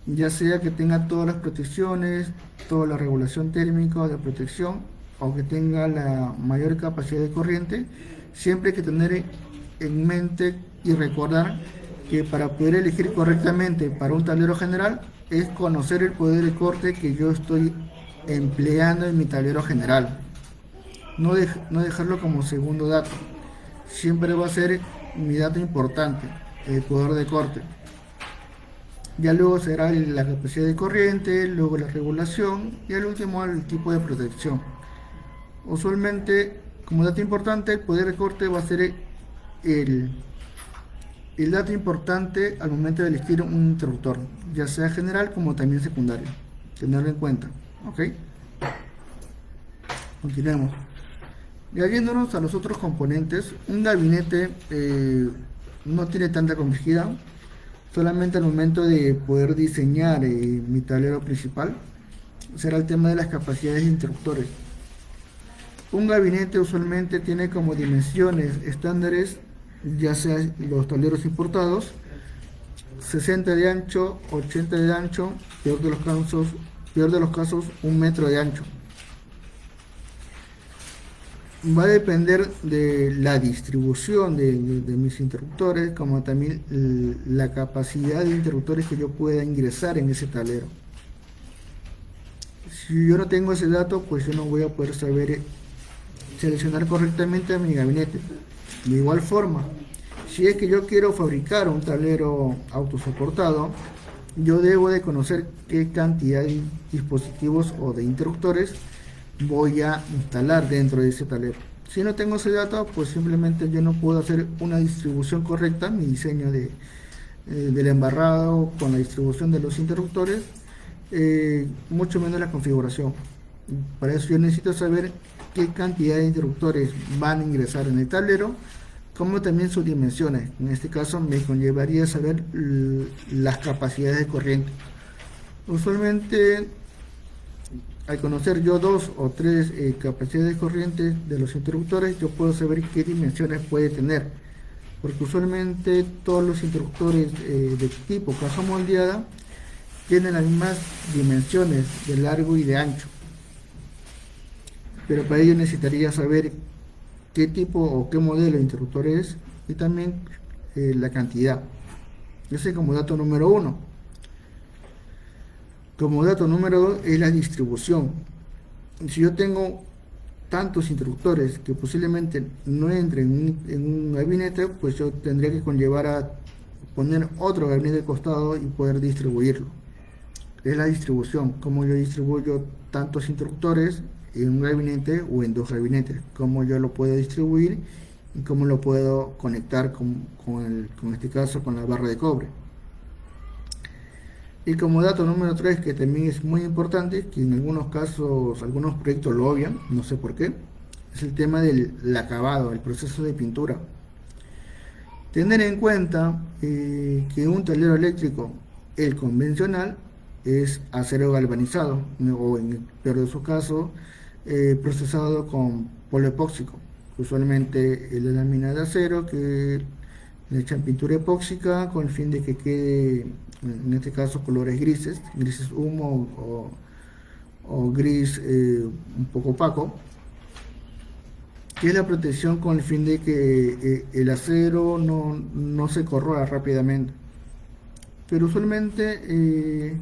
ya sea que tenga todas las protecciones, toda la regulación térmica de protección, o que tenga la mayor capacidad de corriente, siempre hay que tener en mente y recordar que para poder elegir correctamente para un tablero general es conocer el poder de corte que yo estoy empleando en mi tablero general. No dejarlo como segundo dato. Siempre va a ser mi dato importante, el poder de corte. Ya luego será la capacidad de corriente, luego la regulación y al último el tipo de protección. Usualmente, como dato importante, el poder de corte va a ser el, el dato importante al momento de elegir un interruptor, ya sea general como también secundario. Tenerlo en cuenta. ¿Ok? Continuemos. Ya yéndonos a los otros componentes, un gabinete no tiene tanta complejidad, solamente al momento de poder diseñar mi tablero principal será el tema de las capacidades de interruptores. Un gabinete usualmente tiene como dimensiones estándares, ya sea los tableros importados, 60 de ancho, 80 de ancho, peor de los casos 1 metro de ancho. Va a depender de la distribución de mis interruptores, como también la capacidad de interruptores que yo pueda ingresar en ese tablero. Si yo no tengo ese dato, pues yo no voy a poder saber seleccionar correctamente a mi gabinete. De igual forma, si es que yo quiero fabricar un tablero autosoportado, yo debo de conocer qué cantidad de dispositivos o de interruptores voy a instalar dentro de ese tablero. Si no tengo ese dato, pues simplemente yo no puedo hacer una distribución correcta, mi diseño del embarrado con la distribución de los interruptores, mucho menos la configuración. Para eso yo necesito saber qué cantidad de interruptores van a ingresar en el tablero, como también sus dimensiones. En este caso me conllevaría saber las capacidades de corriente. Usualmente, al conocer yo 2 o 3 capacidades de corriente de los interruptores, yo puedo saber qué dimensiones puede tener, porque usualmente todos los interruptores de tipo caja moldeada tienen las mismas dimensiones de largo y de ancho, pero para ello necesitaría saber qué tipo o qué modelo de interruptor es y también la cantidad. Ese como dato número 1. Como dato número 2 es la distribución. Si yo tengo tantos interruptores que posiblemente no entren en un gabinete, pues yo tendría que conllevar a poner otro gabinete de costado y poder distribuirlo. Es la distribución, cómo yo distribuyo tantos interruptores en un gabinete o en 2 gabinetes, cómo yo lo puedo distribuir y cómo lo puedo conectar con este caso con la barra de cobre. Y como dato número 3, que también es muy importante, que en algunos casos, algunos proyectos lo obvian, no sé por qué, es el tema del acabado, el proceso de pintura. Tener en cuenta que un tablero eléctrico, el convencional, es acero galvanizado, o en el peor de su caso, procesado con poliepóxico. Usualmente es la lámina de acero que le echan pintura epóxica con el fin de que quede, en este caso, colores grises humo o gris un poco opaco, que es la protección con el fin de que el acero no se corroa rápidamente. Pero usualmente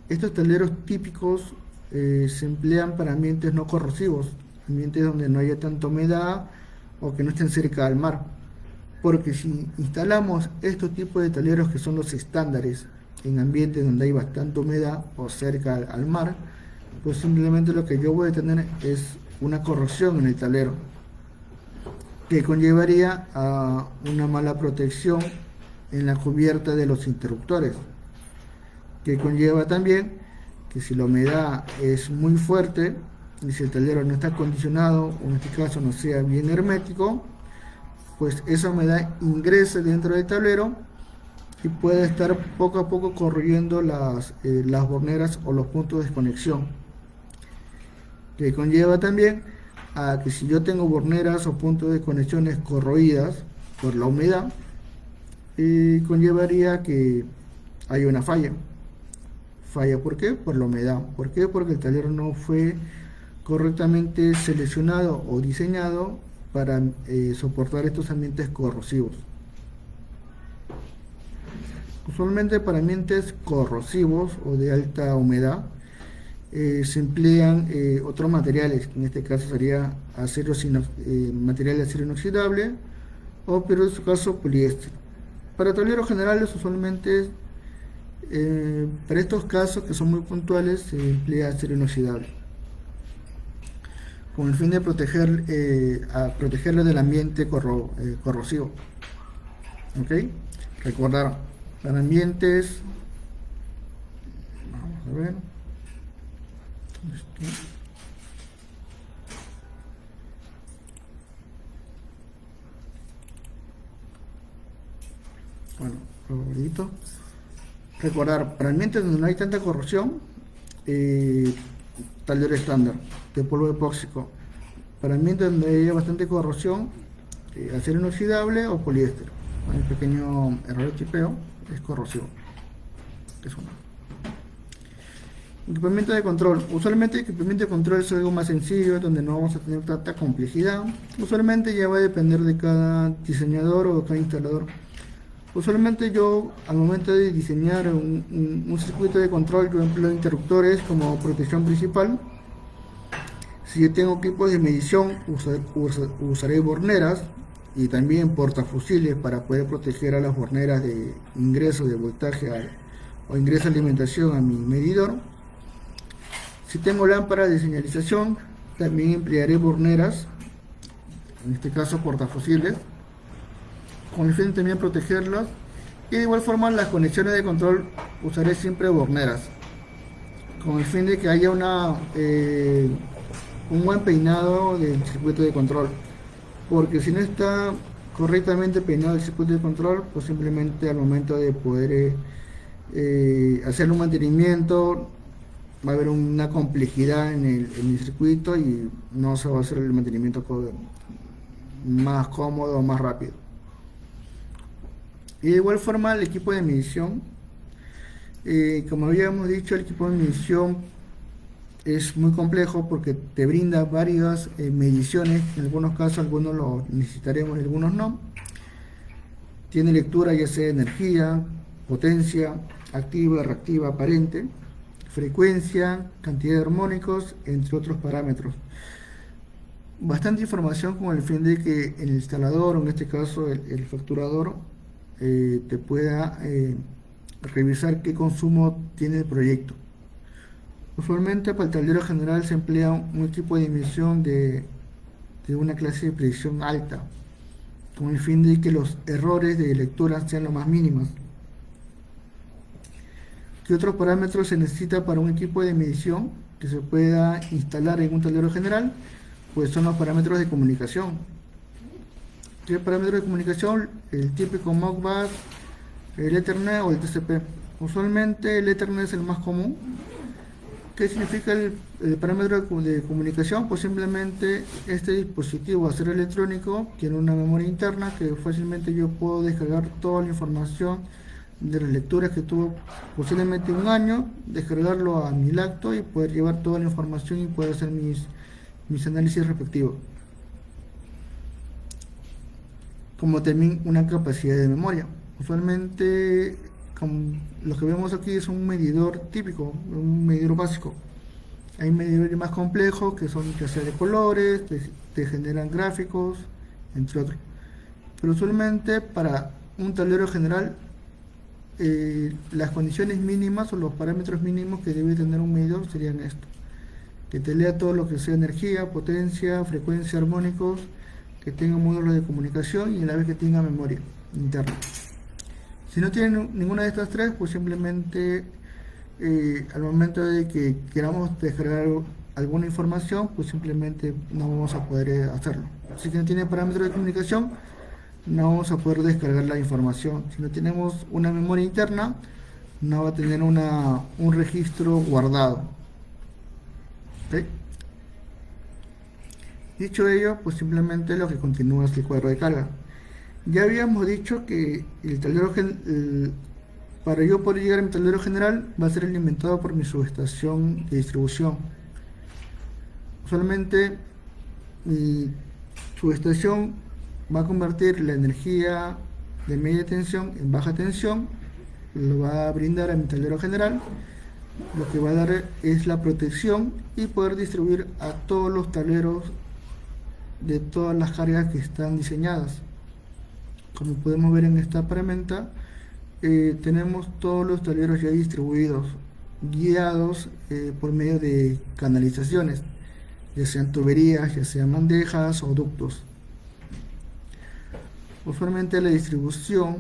estos tableros típicos se emplean para ambientes no corrosivos, ambientes donde no haya tanta humedad o que no estén cerca del mar. Porque si instalamos estos tipos de tableros que son los estándares en ambientes donde hay bastante humedad o cerca al mar, pues simplemente lo que yo voy a tener es una corrosión en el tablero, que conllevaría a una mala protección en la cubierta de los interruptores, que conlleva también que si la humedad es muy fuerte y si el tablero no está acondicionado o en este caso no sea bien hermético, pues esa humedad ingrese dentro del tablero y puede estar poco a poco corroyendo las borneras o los puntos de desconexión, que conlleva también a que si yo tengo borneras o puntos de conexiones corroídas por la humedad, conllevaría que haya una falla. ¿Falla por qué? Por la humedad. ¿Por qué? Porque el tablero no fue correctamente seleccionado o diseñado para soportar estos ambientes corrosivos. Usualmente para ambientes corrosivos o de alta humedad se emplean otros materiales, en este caso sería material de acero inoxidable o, pero en su caso, poliéster. Para tableros generales usualmente para estos casos que son muy puntuales se emplea acero inoxidable con el fin de protegerlo del ambiente corrosivo. ¿Ok? Recordar, para ambientes, vamos a ver, bueno, favorito. Recordar, para ambientes donde no hay tanta corrosión, tablero estándar de polvo epóxico. Para ambientes donde haya bastante corrosión, acero inoxidable o poliéster. Hay un pequeño error de tipeo, es corrosivo. Es uno. Equipamiento de control. Usualmente el equipamiento de control es algo más sencillo, donde no vamos a tener tanta complejidad. Usualmente ya va a depender de cada diseñador o de cada instalador. Usualmente yo, al momento de diseñar un circuito de control, yo empleo interruptores como protección principal. Si yo tengo equipos de medición, usaré borneras y también portafusiles para poder proteger a las borneras de ingreso de voltaje o ingreso de alimentación a mi medidor. Si tengo lámparas de señalización, también emplearé borneras, en este caso portafusiles, con el fin de también protegerlos. Y de igual forma las conexiones de control usaré siempre borneras, con el fin de que haya un buen peinado del circuito de control, porque si no está correctamente peinado el circuito de control, pues simplemente al momento de poder hacer un mantenimiento va a haber una complejidad en el circuito y no se va a hacer el mantenimiento más cómodo o más rápido. Y de igual forma el equipo de medición, como habíamos dicho, el equipo de medición es muy complejo porque te brinda varias mediciones. En algunos casos algunos lo necesitaremos y algunos no. Tiene lectura ya sea de energía, potencia, activa, reactiva, aparente, frecuencia, cantidad de armónicos, entre otros parámetros. Bastante información con el fin de que el instalador, o en este caso el facturador, te pueda revisar qué consumo tiene el proyecto. Usualmente para el tablero general se emplea un equipo de medición de una clase de precisión alta, con el fin de que los errores de lectura sean lo más mínimos. ¿Qué otros parámetros se necesita para un equipo de medición que se pueda instalar en un tablero general? Pues son los parámetros de comunicación. ¿Qué parámetros de comunicación? El típico Modbus, el Ethernet o el TCP. Usualmente el Ethernet es el más común. ¿Qué significa el parámetro de comunicación? Pues simplemente este dispositivo acero electrónico tiene una memoria interna que fácilmente yo puedo descargar toda la información de las lecturas que tuvo posiblemente un año, descargarlo a mi lacto y poder llevar toda la información y poder hacer mis análisis respectivos. Como también una capacidad de memoria. Usualmente, como lo que vemos aquí es un medidor típico, un medidor básico. Hay medidores más complejos que son ya sea de colores, te generan gráficos, entre otros. Pero usualmente para un tablero general, las condiciones mínimas o los parámetros mínimos que debe tener un medidor serían estos: que te lea todo lo que sea energía, potencia, frecuencia, armónicos, que tenga módulos de comunicación y a la vez que tenga memoria interna. Si no tiene ninguna de estas tres, pues simplemente al momento de que queramos descargar alguna información, pues simplemente no vamos a poder hacerlo. Si no tiene parámetros de comunicación, no vamos a poder descargar la información. Si no tenemos una memoria interna, no va a tener un registro guardado. ¿Okay? Dicho ello, pues simplemente lo que continúa es el cuadro de carga. Ya habíamos dicho que el tablero para yo poder llegar a mi tablero general va a ser alimentado por mi subestación de distribución. Usualmente mi subestación va a convertir la energía de media tensión en baja tensión, lo va a brindar a mi tablero general. Lo que va a dar es la protección y poder distribuir a todos los tableros de todas las cargas que están diseñadas. Como podemos ver en esta paramenta, tenemos todos los tableros ya distribuidos, guiados por medio de canalizaciones, ya sean tuberías, ya sean bandejas o ductos. Usualmente la distribución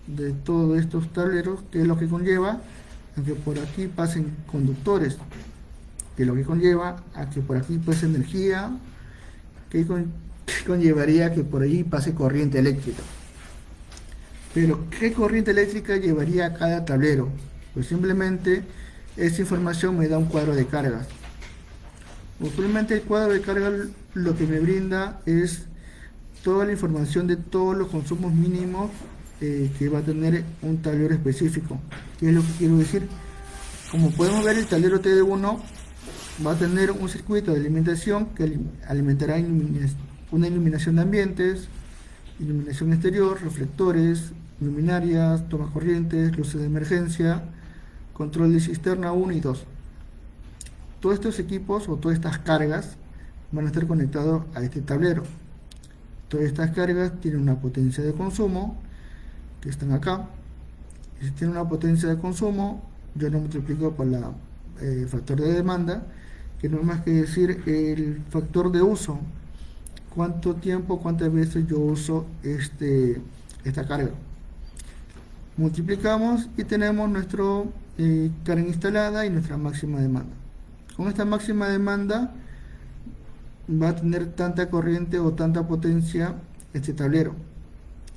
de todos estos tableros, que es lo que conlleva a que por aquí pasen conductores, que es lo que conlleva a que por aquí pase energía, que conllevaría que por allí pase corriente eléctrica. Pero ¿qué corriente eléctrica llevaría a cada tablero? Pues simplemente esta información me da un cuadro de cargas. Usualmente el cuadro de carga lo que me brinda es toda la información de todos los consumos mínimos que va a tener un tablero específico. ¿Qué es lo que quiero decir? Como podemos ver, el tablero TD1 va a tener un circuito de alimentación que alimentará una iluminación de ambientes, iluminación exterior, reflectores, luminarias, tomas corrientes, luces de emergencia, control de cisterna 1 y 2. Todos estos equipos o todas estas cargas van a estar conectados a este tablero. Todas estas cargas tienen una potencia de consumo, que están acá. Y si tienen una potencia de consumo, yo lo multiplico por el factor de demanda, que no es más que decir el factor de uso. Cuánto tiempo, cuántas veces yo uso esta carga. Multiplicamos y tenemos nuestra carga instalada y nuestra máxima demanda. Con esta máxima demanda va a tener tanta corriente o tanta potencia este tablero.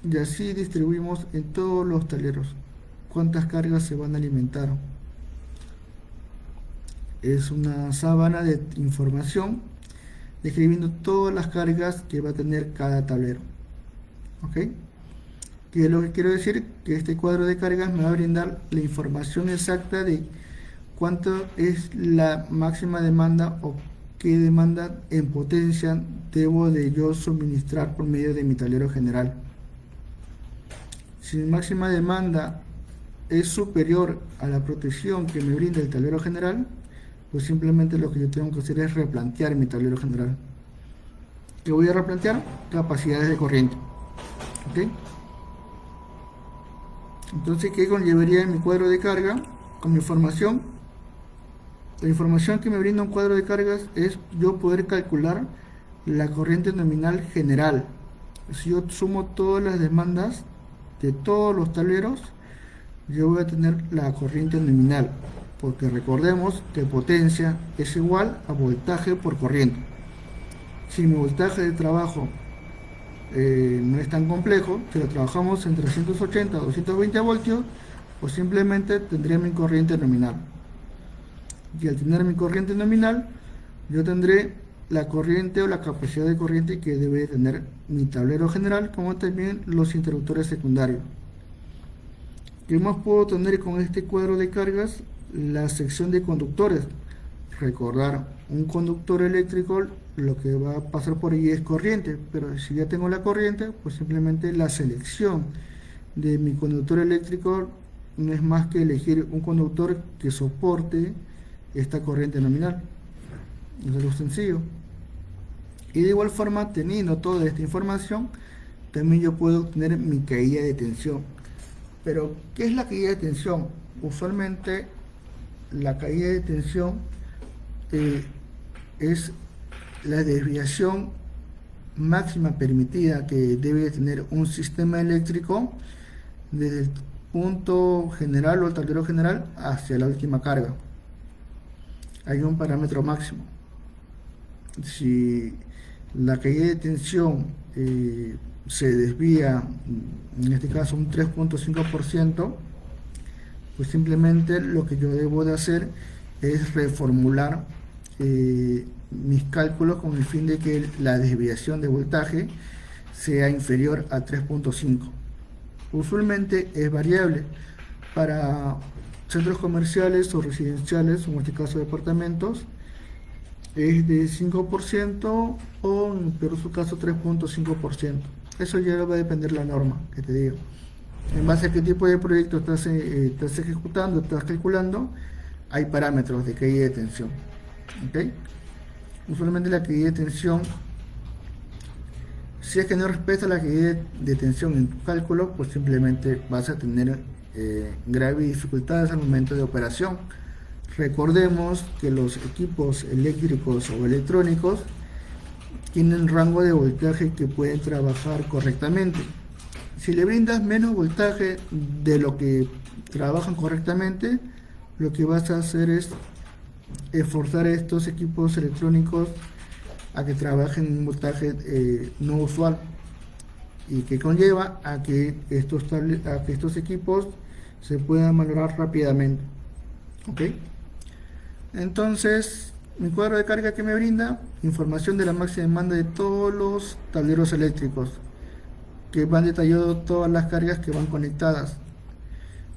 Y así distribuimos en todos los tableros cuántas cargas se van a alimentar. Es una sábana de información describiendo todas las cargas que va a tener cada tablero. ¿Ok? ¿Qué es lo que quiero decir? Que este cuadro de cargas me va a brindar la información exacta de cuánto es la máxima demanda o qué demanda en potencia debo de yo suministrar por medio de mi tablero general. Si mi máxima demanda es superior a la protección que me brinda el tablero general, pues simplemente lo que yo tengo que hacer es replantear mi tablero general. ¿Qué voy a replantear? Capacidades de corriente. ¿Ok? Entonces, ¿qué conllevaría en mi cuadro de carga? Con mi información. La información que me brinda un cuadro de cargas es yo poder calcular la corriente nominal general. Si yo sumo todas las demandas de todos los tableros, yo voy a tener la corriente nominal, porque recordemos que potencia es igual a voltaje por corriente. Si mi voltaje de trabajo no es tan complejo, si lo trabajamos en 380 o 220 voltios, pues simplemente tendré mi corriente nominal. Y al tener mi corriente nominal, yo tendré la corriente o la capacidad de corriente que debe tener mi tablero general, como también los interruptores secundarios. ¿Qué más puedo tener con este cuadro de cargas? La sección de conductores. Recordar, un conductor eléctrico lo que va a pasar por ahí es corriente, pero si ya tengo la corriente, pues simplemente la selección de mi conductor eléctrico no es más que elegir un conductor que soporte esta corriente nominal. Es algo sencillo. Y de igual forma, teniendo toda esta información, también yo puedo obtener mi caída de tensión. Pero, ¿qué es la caída de tensión? Usualmente, la caída de tensión es la desviación máxima permitida que debe tener un sistema eléctrico desde el punto general o el tablero general hacia la última carga. Hay un parámetro máximo. Si la caída de tensión se desvía, en este caso un 3.5%, pues simplemente lo que yo debo de hacer es reformular mis cálculos con el fin de que la desviación de voltaje sea inferior a 3.5. Usualmente es variable. Para centros comerciales o residenciales, o en este caso departamentos, es de 5% o en peor su caso 3,5%. Eso ya va a depender de la norma que te digo. En base a qué tipo de proyecto estás ejecutando, estás calculando, hay parámetros de caída de tensión. ¿Ok? Usualmente la caída de tensión, si es que no respeta la caída de tensión en tu cálculo, pues simplemente vas a tener graves dificultades al momento de operación. Recordemos que los equipos eléctricos o electrónicos tienen rango de voltaje que pueden trabajar correctamente. Si le brindas menos voltaje de lo que trabajan correctamente, lo que vas a hacer es forzar a estos equipos electrónicos a que trabajen en un voltaje no usual, y que conlleva a que estos equipos se puedan valorar rápidamente. ¿Ok? Entonces, mi cuadro de carga que me brinda información de la máxima demanda de todos los tableros eléctricos, que van detallando todas las cargas que van conectadas.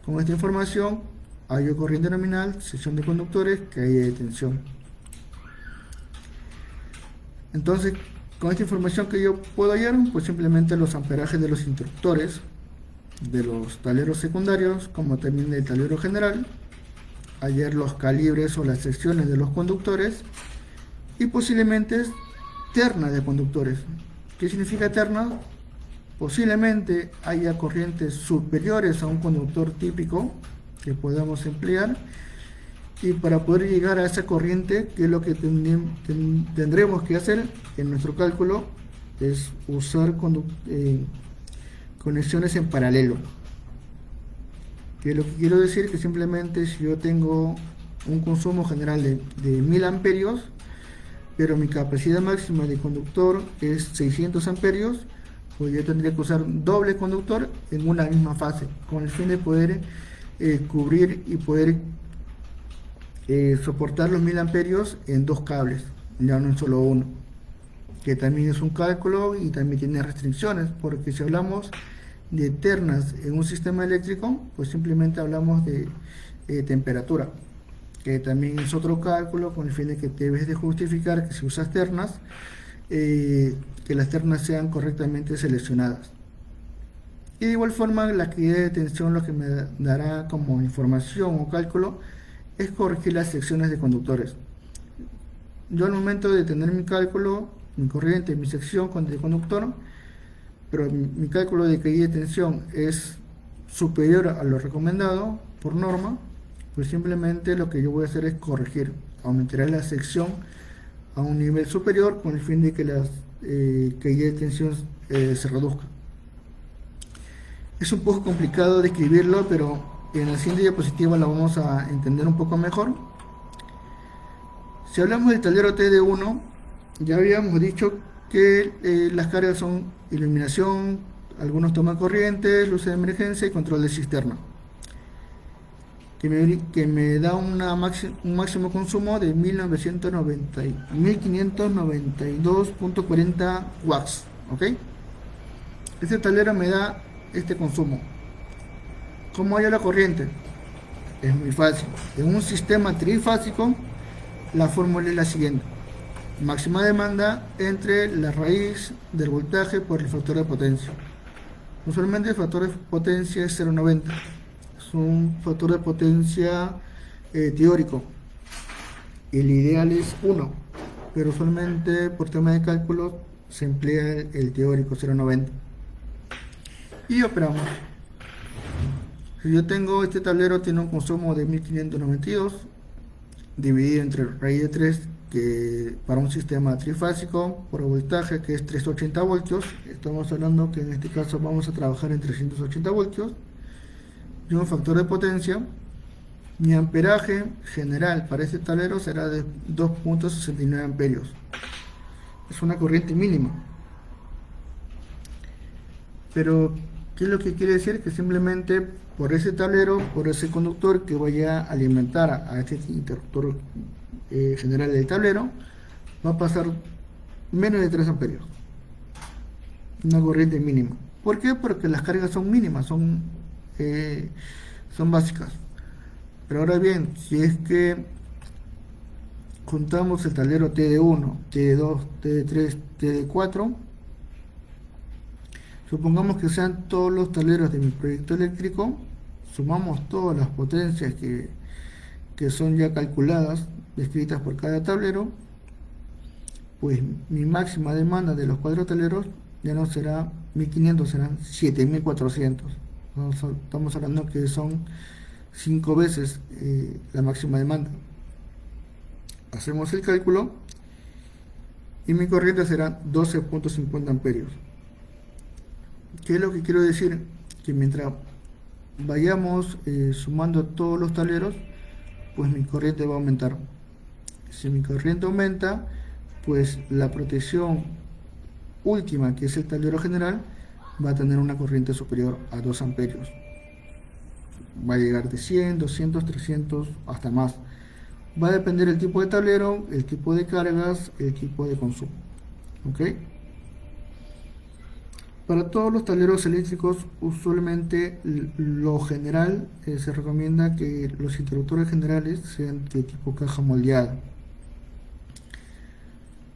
Con esta información hallo corriente nominal, sección de conductores, caída de tensión. Entonces, con esta información que yo puedo hallar, pues simplemente los amperajes de los interruptores, de los tableros secundarios, como también del tablero general, hallar los calibres o las secciones de los conductores y posiblemente ternas de conductores. ¿Qué significa terna? Posiblemente haya corrientes superiores a un conductor típico que podamos emplear, y para poder llegar a esa corriente, que es lo que tendremos que hacer en nuestro cálculo, es usar conexiones en paralelo. Que lo que quiero decir que simplemente si yo tengo un consumo general de 1000 amperios, pero mi capacidad máxima de conductor es 600 amperios, pues yo tendría que usar doble conductor en una misma fase, con el fin de poder cubrir y poder soportar los 1000 amperios en dos cables, ya no en solo uno, que también es un cálculo y también tiene restricciones, porque si hablamos de ternas en un sistema eléctrico, pues simplemente hablamos de temperatura, que también es otro cálculo con el fin de que debes de justificar que si usas ternas, que las ternas sean correctamente seleccionadas. Y de igual forma, la caída de tensión lo que me dará como información o cálculo es corregir las secciones de conductores. Yo al momento de tener mi cálculo, mi corriente, mi sección de conductor, pero mi cálculo de caída de tensión es superior a lo recomendado por norma, pues simplemente lo que yo voy a hacer es corregir, aumentar la sección a un nivel superior con el fin de que la caída de tensión se reduzca. Es un poco complicado describirlo, pero en la siguiente diapositiva la vamos a entender un poco mejor. Si hablamos del tablero TD1, ya habíamos dicho que las cargas son iluminación, algunos tomas corrientes, luces de emergencia y control de cisterna, que me da un máximo consumo de 1592.40 watts. ¿Ok? Este tablero me da este consumo. ¿Cómo hallo la corriente? Es muy fácil. En un sistema trifásico, la fórmula es la siguiente: máxima demanda entre la raíz del voltaje por el factor de potencia. Usualmente el factor de potencia es 0,90. Es un factor de potencia teórico. El ideal es 1, pero usualmente por tema de cálculo se emplea el teórico 0,90. Y operamos. Si yo tengo este tablero, tiene un consumo de 1592 dividido entre raíz de 3, que para un sistema trifásico por voltaje, que es 380 voltios, estamos hablando que en este caso vamos a trabajar en 380 voltios, y un factor de potencia. Mi amperaje general para este tablero será de 2,69 amperios. Es una corriente mínima. Pero, ¿qué es lo que quiere decir? Que simplemente por ese tablero, por ese conductor que vaya a alimentar a este interruptor general del tablero, va a pasar menos de 3 amperios. Una corriente mínima. ¿Por qué? Porque las cargas son mínimas, son básicas. Pero ahora bien, si es que juntamos el tablero TD1, TD2, TD3, TD4. Supongamos que sean todos los tableros de mi proyecto eléctrico, sumamos todas las potencias que son ya calculadas, descritas por cada tablero, pues mi máxima demanda de los 4 tableros ya no será 1500, serán 7400. Estamos hablando que son 5 veces la máxima demanda. Hacemos el cálculo y mi corriente será 12.50 amperios. ¿Qué es lo que quiero decir? Que mientras vayamos sumando todos los tableros, pues mi corriente va a aumentar. Si mi corriente aumenta, pues la protección última, que es el tablero general, va a tener una corriente superior a 2 amperios. Va a llegar de 100, 200, 300, hasta más. Va a depender el tipo de tablero, el tipo de cargas, el tipo de consumo. ¿Ok? Para todos los tableros eléctricos, usualmente lo general se recomienda que los interruptores generales sean de tipo caja moldeada.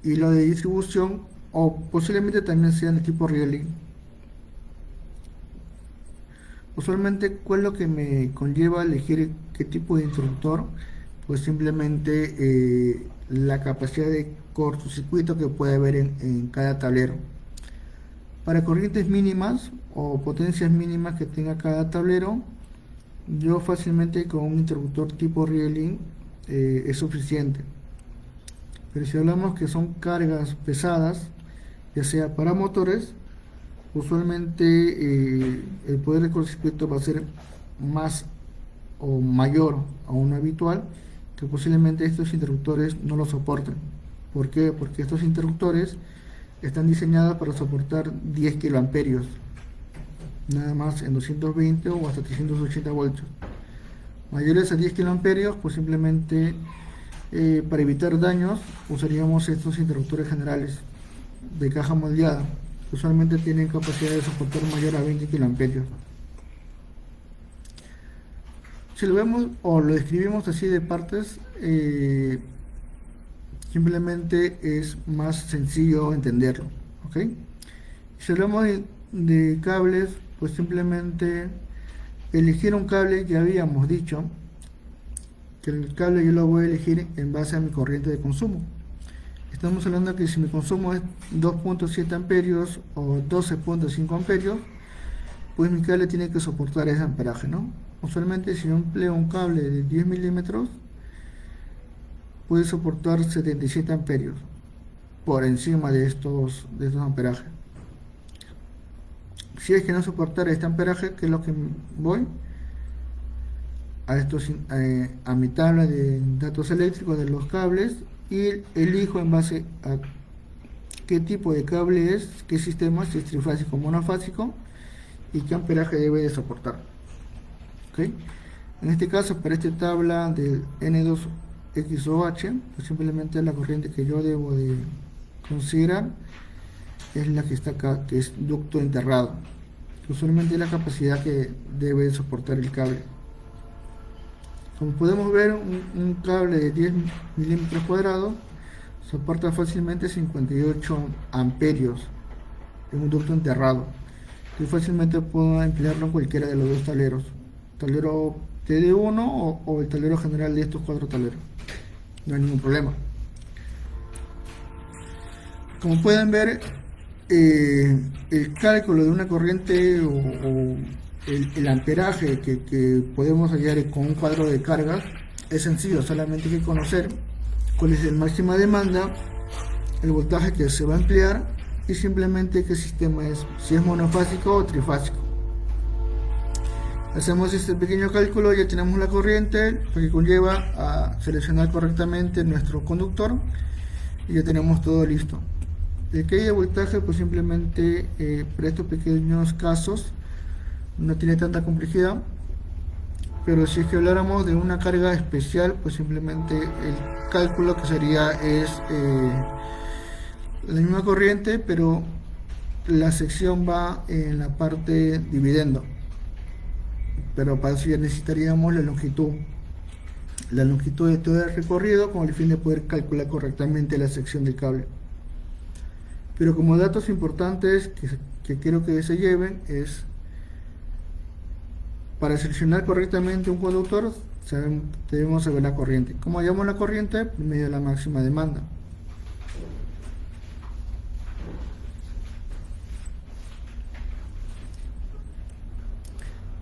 Y lo de distribución, o posiblemente también sean de tipo relay. Usualmente, ¿cuál es lo que me conlleva a elegir qué tipo de interruptor? Pues simplemente la capacidad de cortocircuito que puede haber en cada tablero. Para corrientes mínimas o potencias mínimas que tenga cada tablero, yo fácilmente con un interruptor tipo relay es suficiente. Pero si hablamos que son cargas pesadas, ya sea para motores, usualmente el poder de cortocircuito va a ser más o mayor a un habitual, que posiblemente estos interruptores no lo soporten. ¿Por qué? Porque estos interruptores están diseñados para soportar 10 kiloamperios, nada más en 220 o hasta 380 voltios. Mayores a 10 kiloamperios, pues simplemente para evitar daños usaríamos estos interruptores generales de caja moldeada, que usualmente tienen capacidad de soportar mayor a 20 kiloamperios. Si lo vemos o lo describimos así de partes, simplemente es más sencillo entenderlo, ¿ok? Si hablamos de cables, pues simplemente elegir un cable. Ya habíamos dicho que el cable yo lo voy a elegir en base a mi corriente de consumo. Estamos hablando que si mi consumo es 2.7 amperios o 12.5 amperios, pues mi cable tiene que soportar ese amperaje, ¿no? Usualmente si yo empleo un cable de 10 milímetros, puede soportar 77 amperios por encima de estos amperajes. Si es que no soportara este amperaje, que es lo que voy a mi tabla de datos eléctricos de los cables y elijo en base a qué tipo de cable es, qué sistema, si es trifásico o monofásico, y qué amperaje debe de soportar. ¿Okay? En este caso, para esta tabla del N2XOH, pues simplemente la corriente que yo debo de considerar es la que está acá, que es ducto enterrado. Usualmente es la capacidad que debe soportar el cable. Como podemos ver, un cable de 10 milímetros cuadrados soporta fácilmente 58 amperios en un ducto enterrado, y fácilmente puedo emplearlo en cualquiera de los dos tableros, tablero TD1 o el tablero general de estos 4 tableros. No hay ningún problema. Como pueden ver, el cálculo de una corriente o el amperaje que podemos hallar con un cuadro de cargas es sencillo. Solamente hay que conocer cuál es el máxima demanda, el voltaje que se va a emplear y simplemente qué sistema es, si es monofásico o trifásico. Hacemos este pequeño cálculo, ya tenemos la corriente, lo que conlleva a seleccionar correctamente nuestro conductor y ya tenemos todo listo. El que haya voltaje, pues simplemente para estos pequeños casos no tiene tanta complejidad, pero si es que habláramos de una carga especial, pues simplemente el cálculo que sería es la misma corriente, pero la sección va en la parte dividendo, pero para eso ya necesitaríamos la longitud. la longitud de todo el recorrido con el fin de poder calcular correctamente la sección del cable. Pero como datos importantes que quiero que se lleven es, para seleccionar correctamente un conductor debemos saber la corriente. ¿Cómo hallamos la corriente? Por medio de la máxima demanda.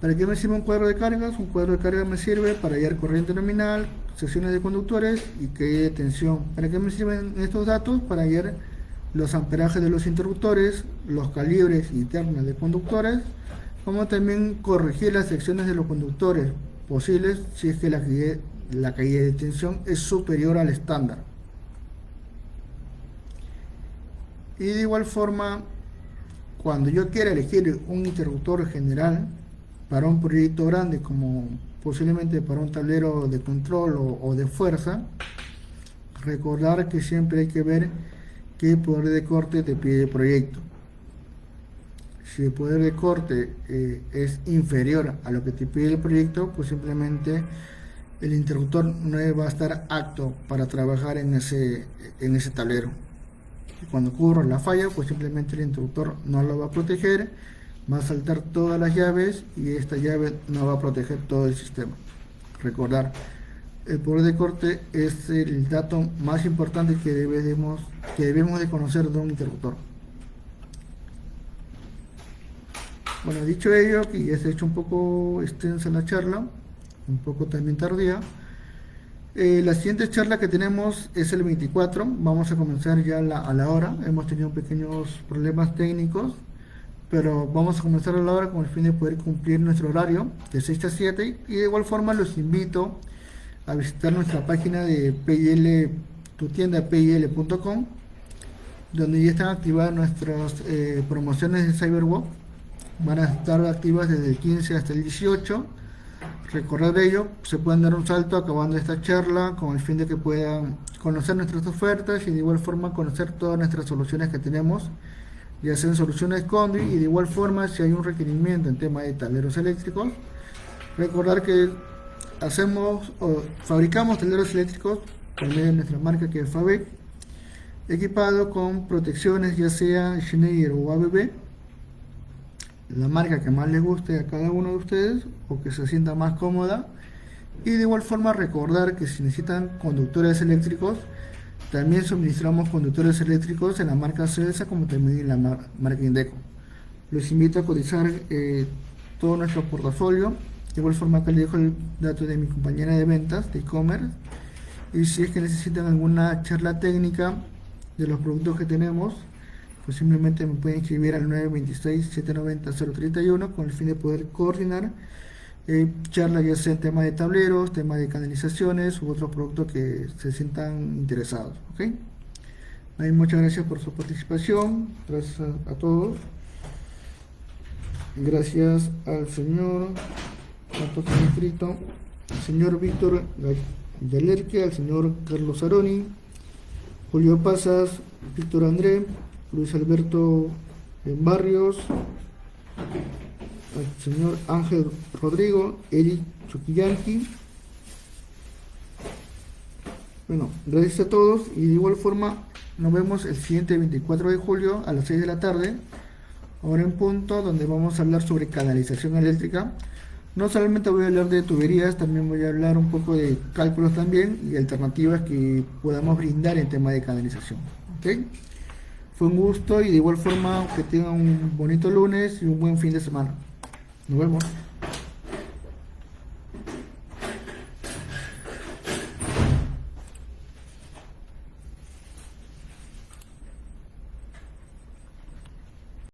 ¿Para qué me sirve un cuadro de cargas? Un cuadro de cargas me sirve para hallar corriente nominal, secciones de conductores y caída de tensión. ¿Para qué me sirven estos datos? Para hallar los amperajes de los interruptores, los calibres internos de conductores, como también corregir las secciones de los conductores posibles si es que la caída de tensión es superior al estándar. Y de igual forma, cuando yo quiera elegir un interruptor general para un proyecto grande, como posiblemente para un tablero de control o de fuerza, recordar que siempre hay que ver qué poder de corte te pide el proyecto. Si el poder de corte es inferior a lo que te pide el proyecto, pues simplemente el interruptor no va a estar apto para trabajar en ese tablero. Y cuando ocurra la falla, pues simplemente el interruptor no lo va a proteger, va a saltar todas las llaves y esta llave no va a proteger todo el sistema. Recordar, el poder de corte es el dato más importante que debemos de conocer de un interruptor. Bueno, dicho ello, que ya se ha hecho un poco extensa la charla, un poco también tardía. La siguiente charla que tenemos es el 24, vamos a comenzar ya a la hora. Hemos tenido pequeños problemas técnicos, pero vamos a comenzar a la hora con el fin de poder cumplir nuestro horario de 6 a 7, y de igual forma los invito a visitar nuestra página de PIL, tu tienda PIL.com, donde ya están activadas nuestras promociones de Cyberwalk. Van a estar activas desde el 15 hasta el 18. Recordar ello, se pueden dar un salto acabando esta charla con el fin de que puedan conocer nuestras ofertas y de igual forma conocer todas nuestras soluciones que tenemos, ya sean soluciones Conduit, y de igual forma si hay un requerimiento en tema de tableros eléctricos, recordar que fabricamos tableros eléctricos por medio de nuestra marca, que es Fabec, equipado con protecciones ya sea Schneider o ABB, la marca que más les guste a cada uno de ustedes o que se sienta más cómoda. Y de igual forma recordar que si necesitan conductores eléctricos, también suministramos conductores eléctricos en la marca Celsa como también en la marca Indeco. Los invito a cotizar todo nuestro portafolio. De igual forma acá les dejo el dato de mi compañera de ventas de e-commerce, y si es que necesitan alguna charla técnica de los productos que tenemos, pues simplemente me pueden escribir al 926-790-031 con el fin de poder coordinar charlas, ya sea en tema de tableros, tema de canalizaciones u otros productos que se sientan interesados. ¿Okay? Muchas gracias por su participación, gracias a todos, gracias al señor inscrito, al señor Víctor Yalerque, al señor Carlos Aroni, Julio Pasas, Víctor André, Luis Alberto Barrios, al señor Ángel Rodrigo, Eric Chuquillanqui. Bueno, gracias a todos, y de igual forma nos vemos el siguiente 24 de julio a las 6 de la tarde, ahora en punto, donde vamos a hablar sobre canalización eléctrica. No solamente voy a hablar de tuberías, también voy a hablar un poco de cálculos también y alternativas que podamos brindar en tema de canalización. ¿Okay? Fue un gusto, y de igual forma que tengan un bonito lunes y un buen fin de semana. Nos vemos.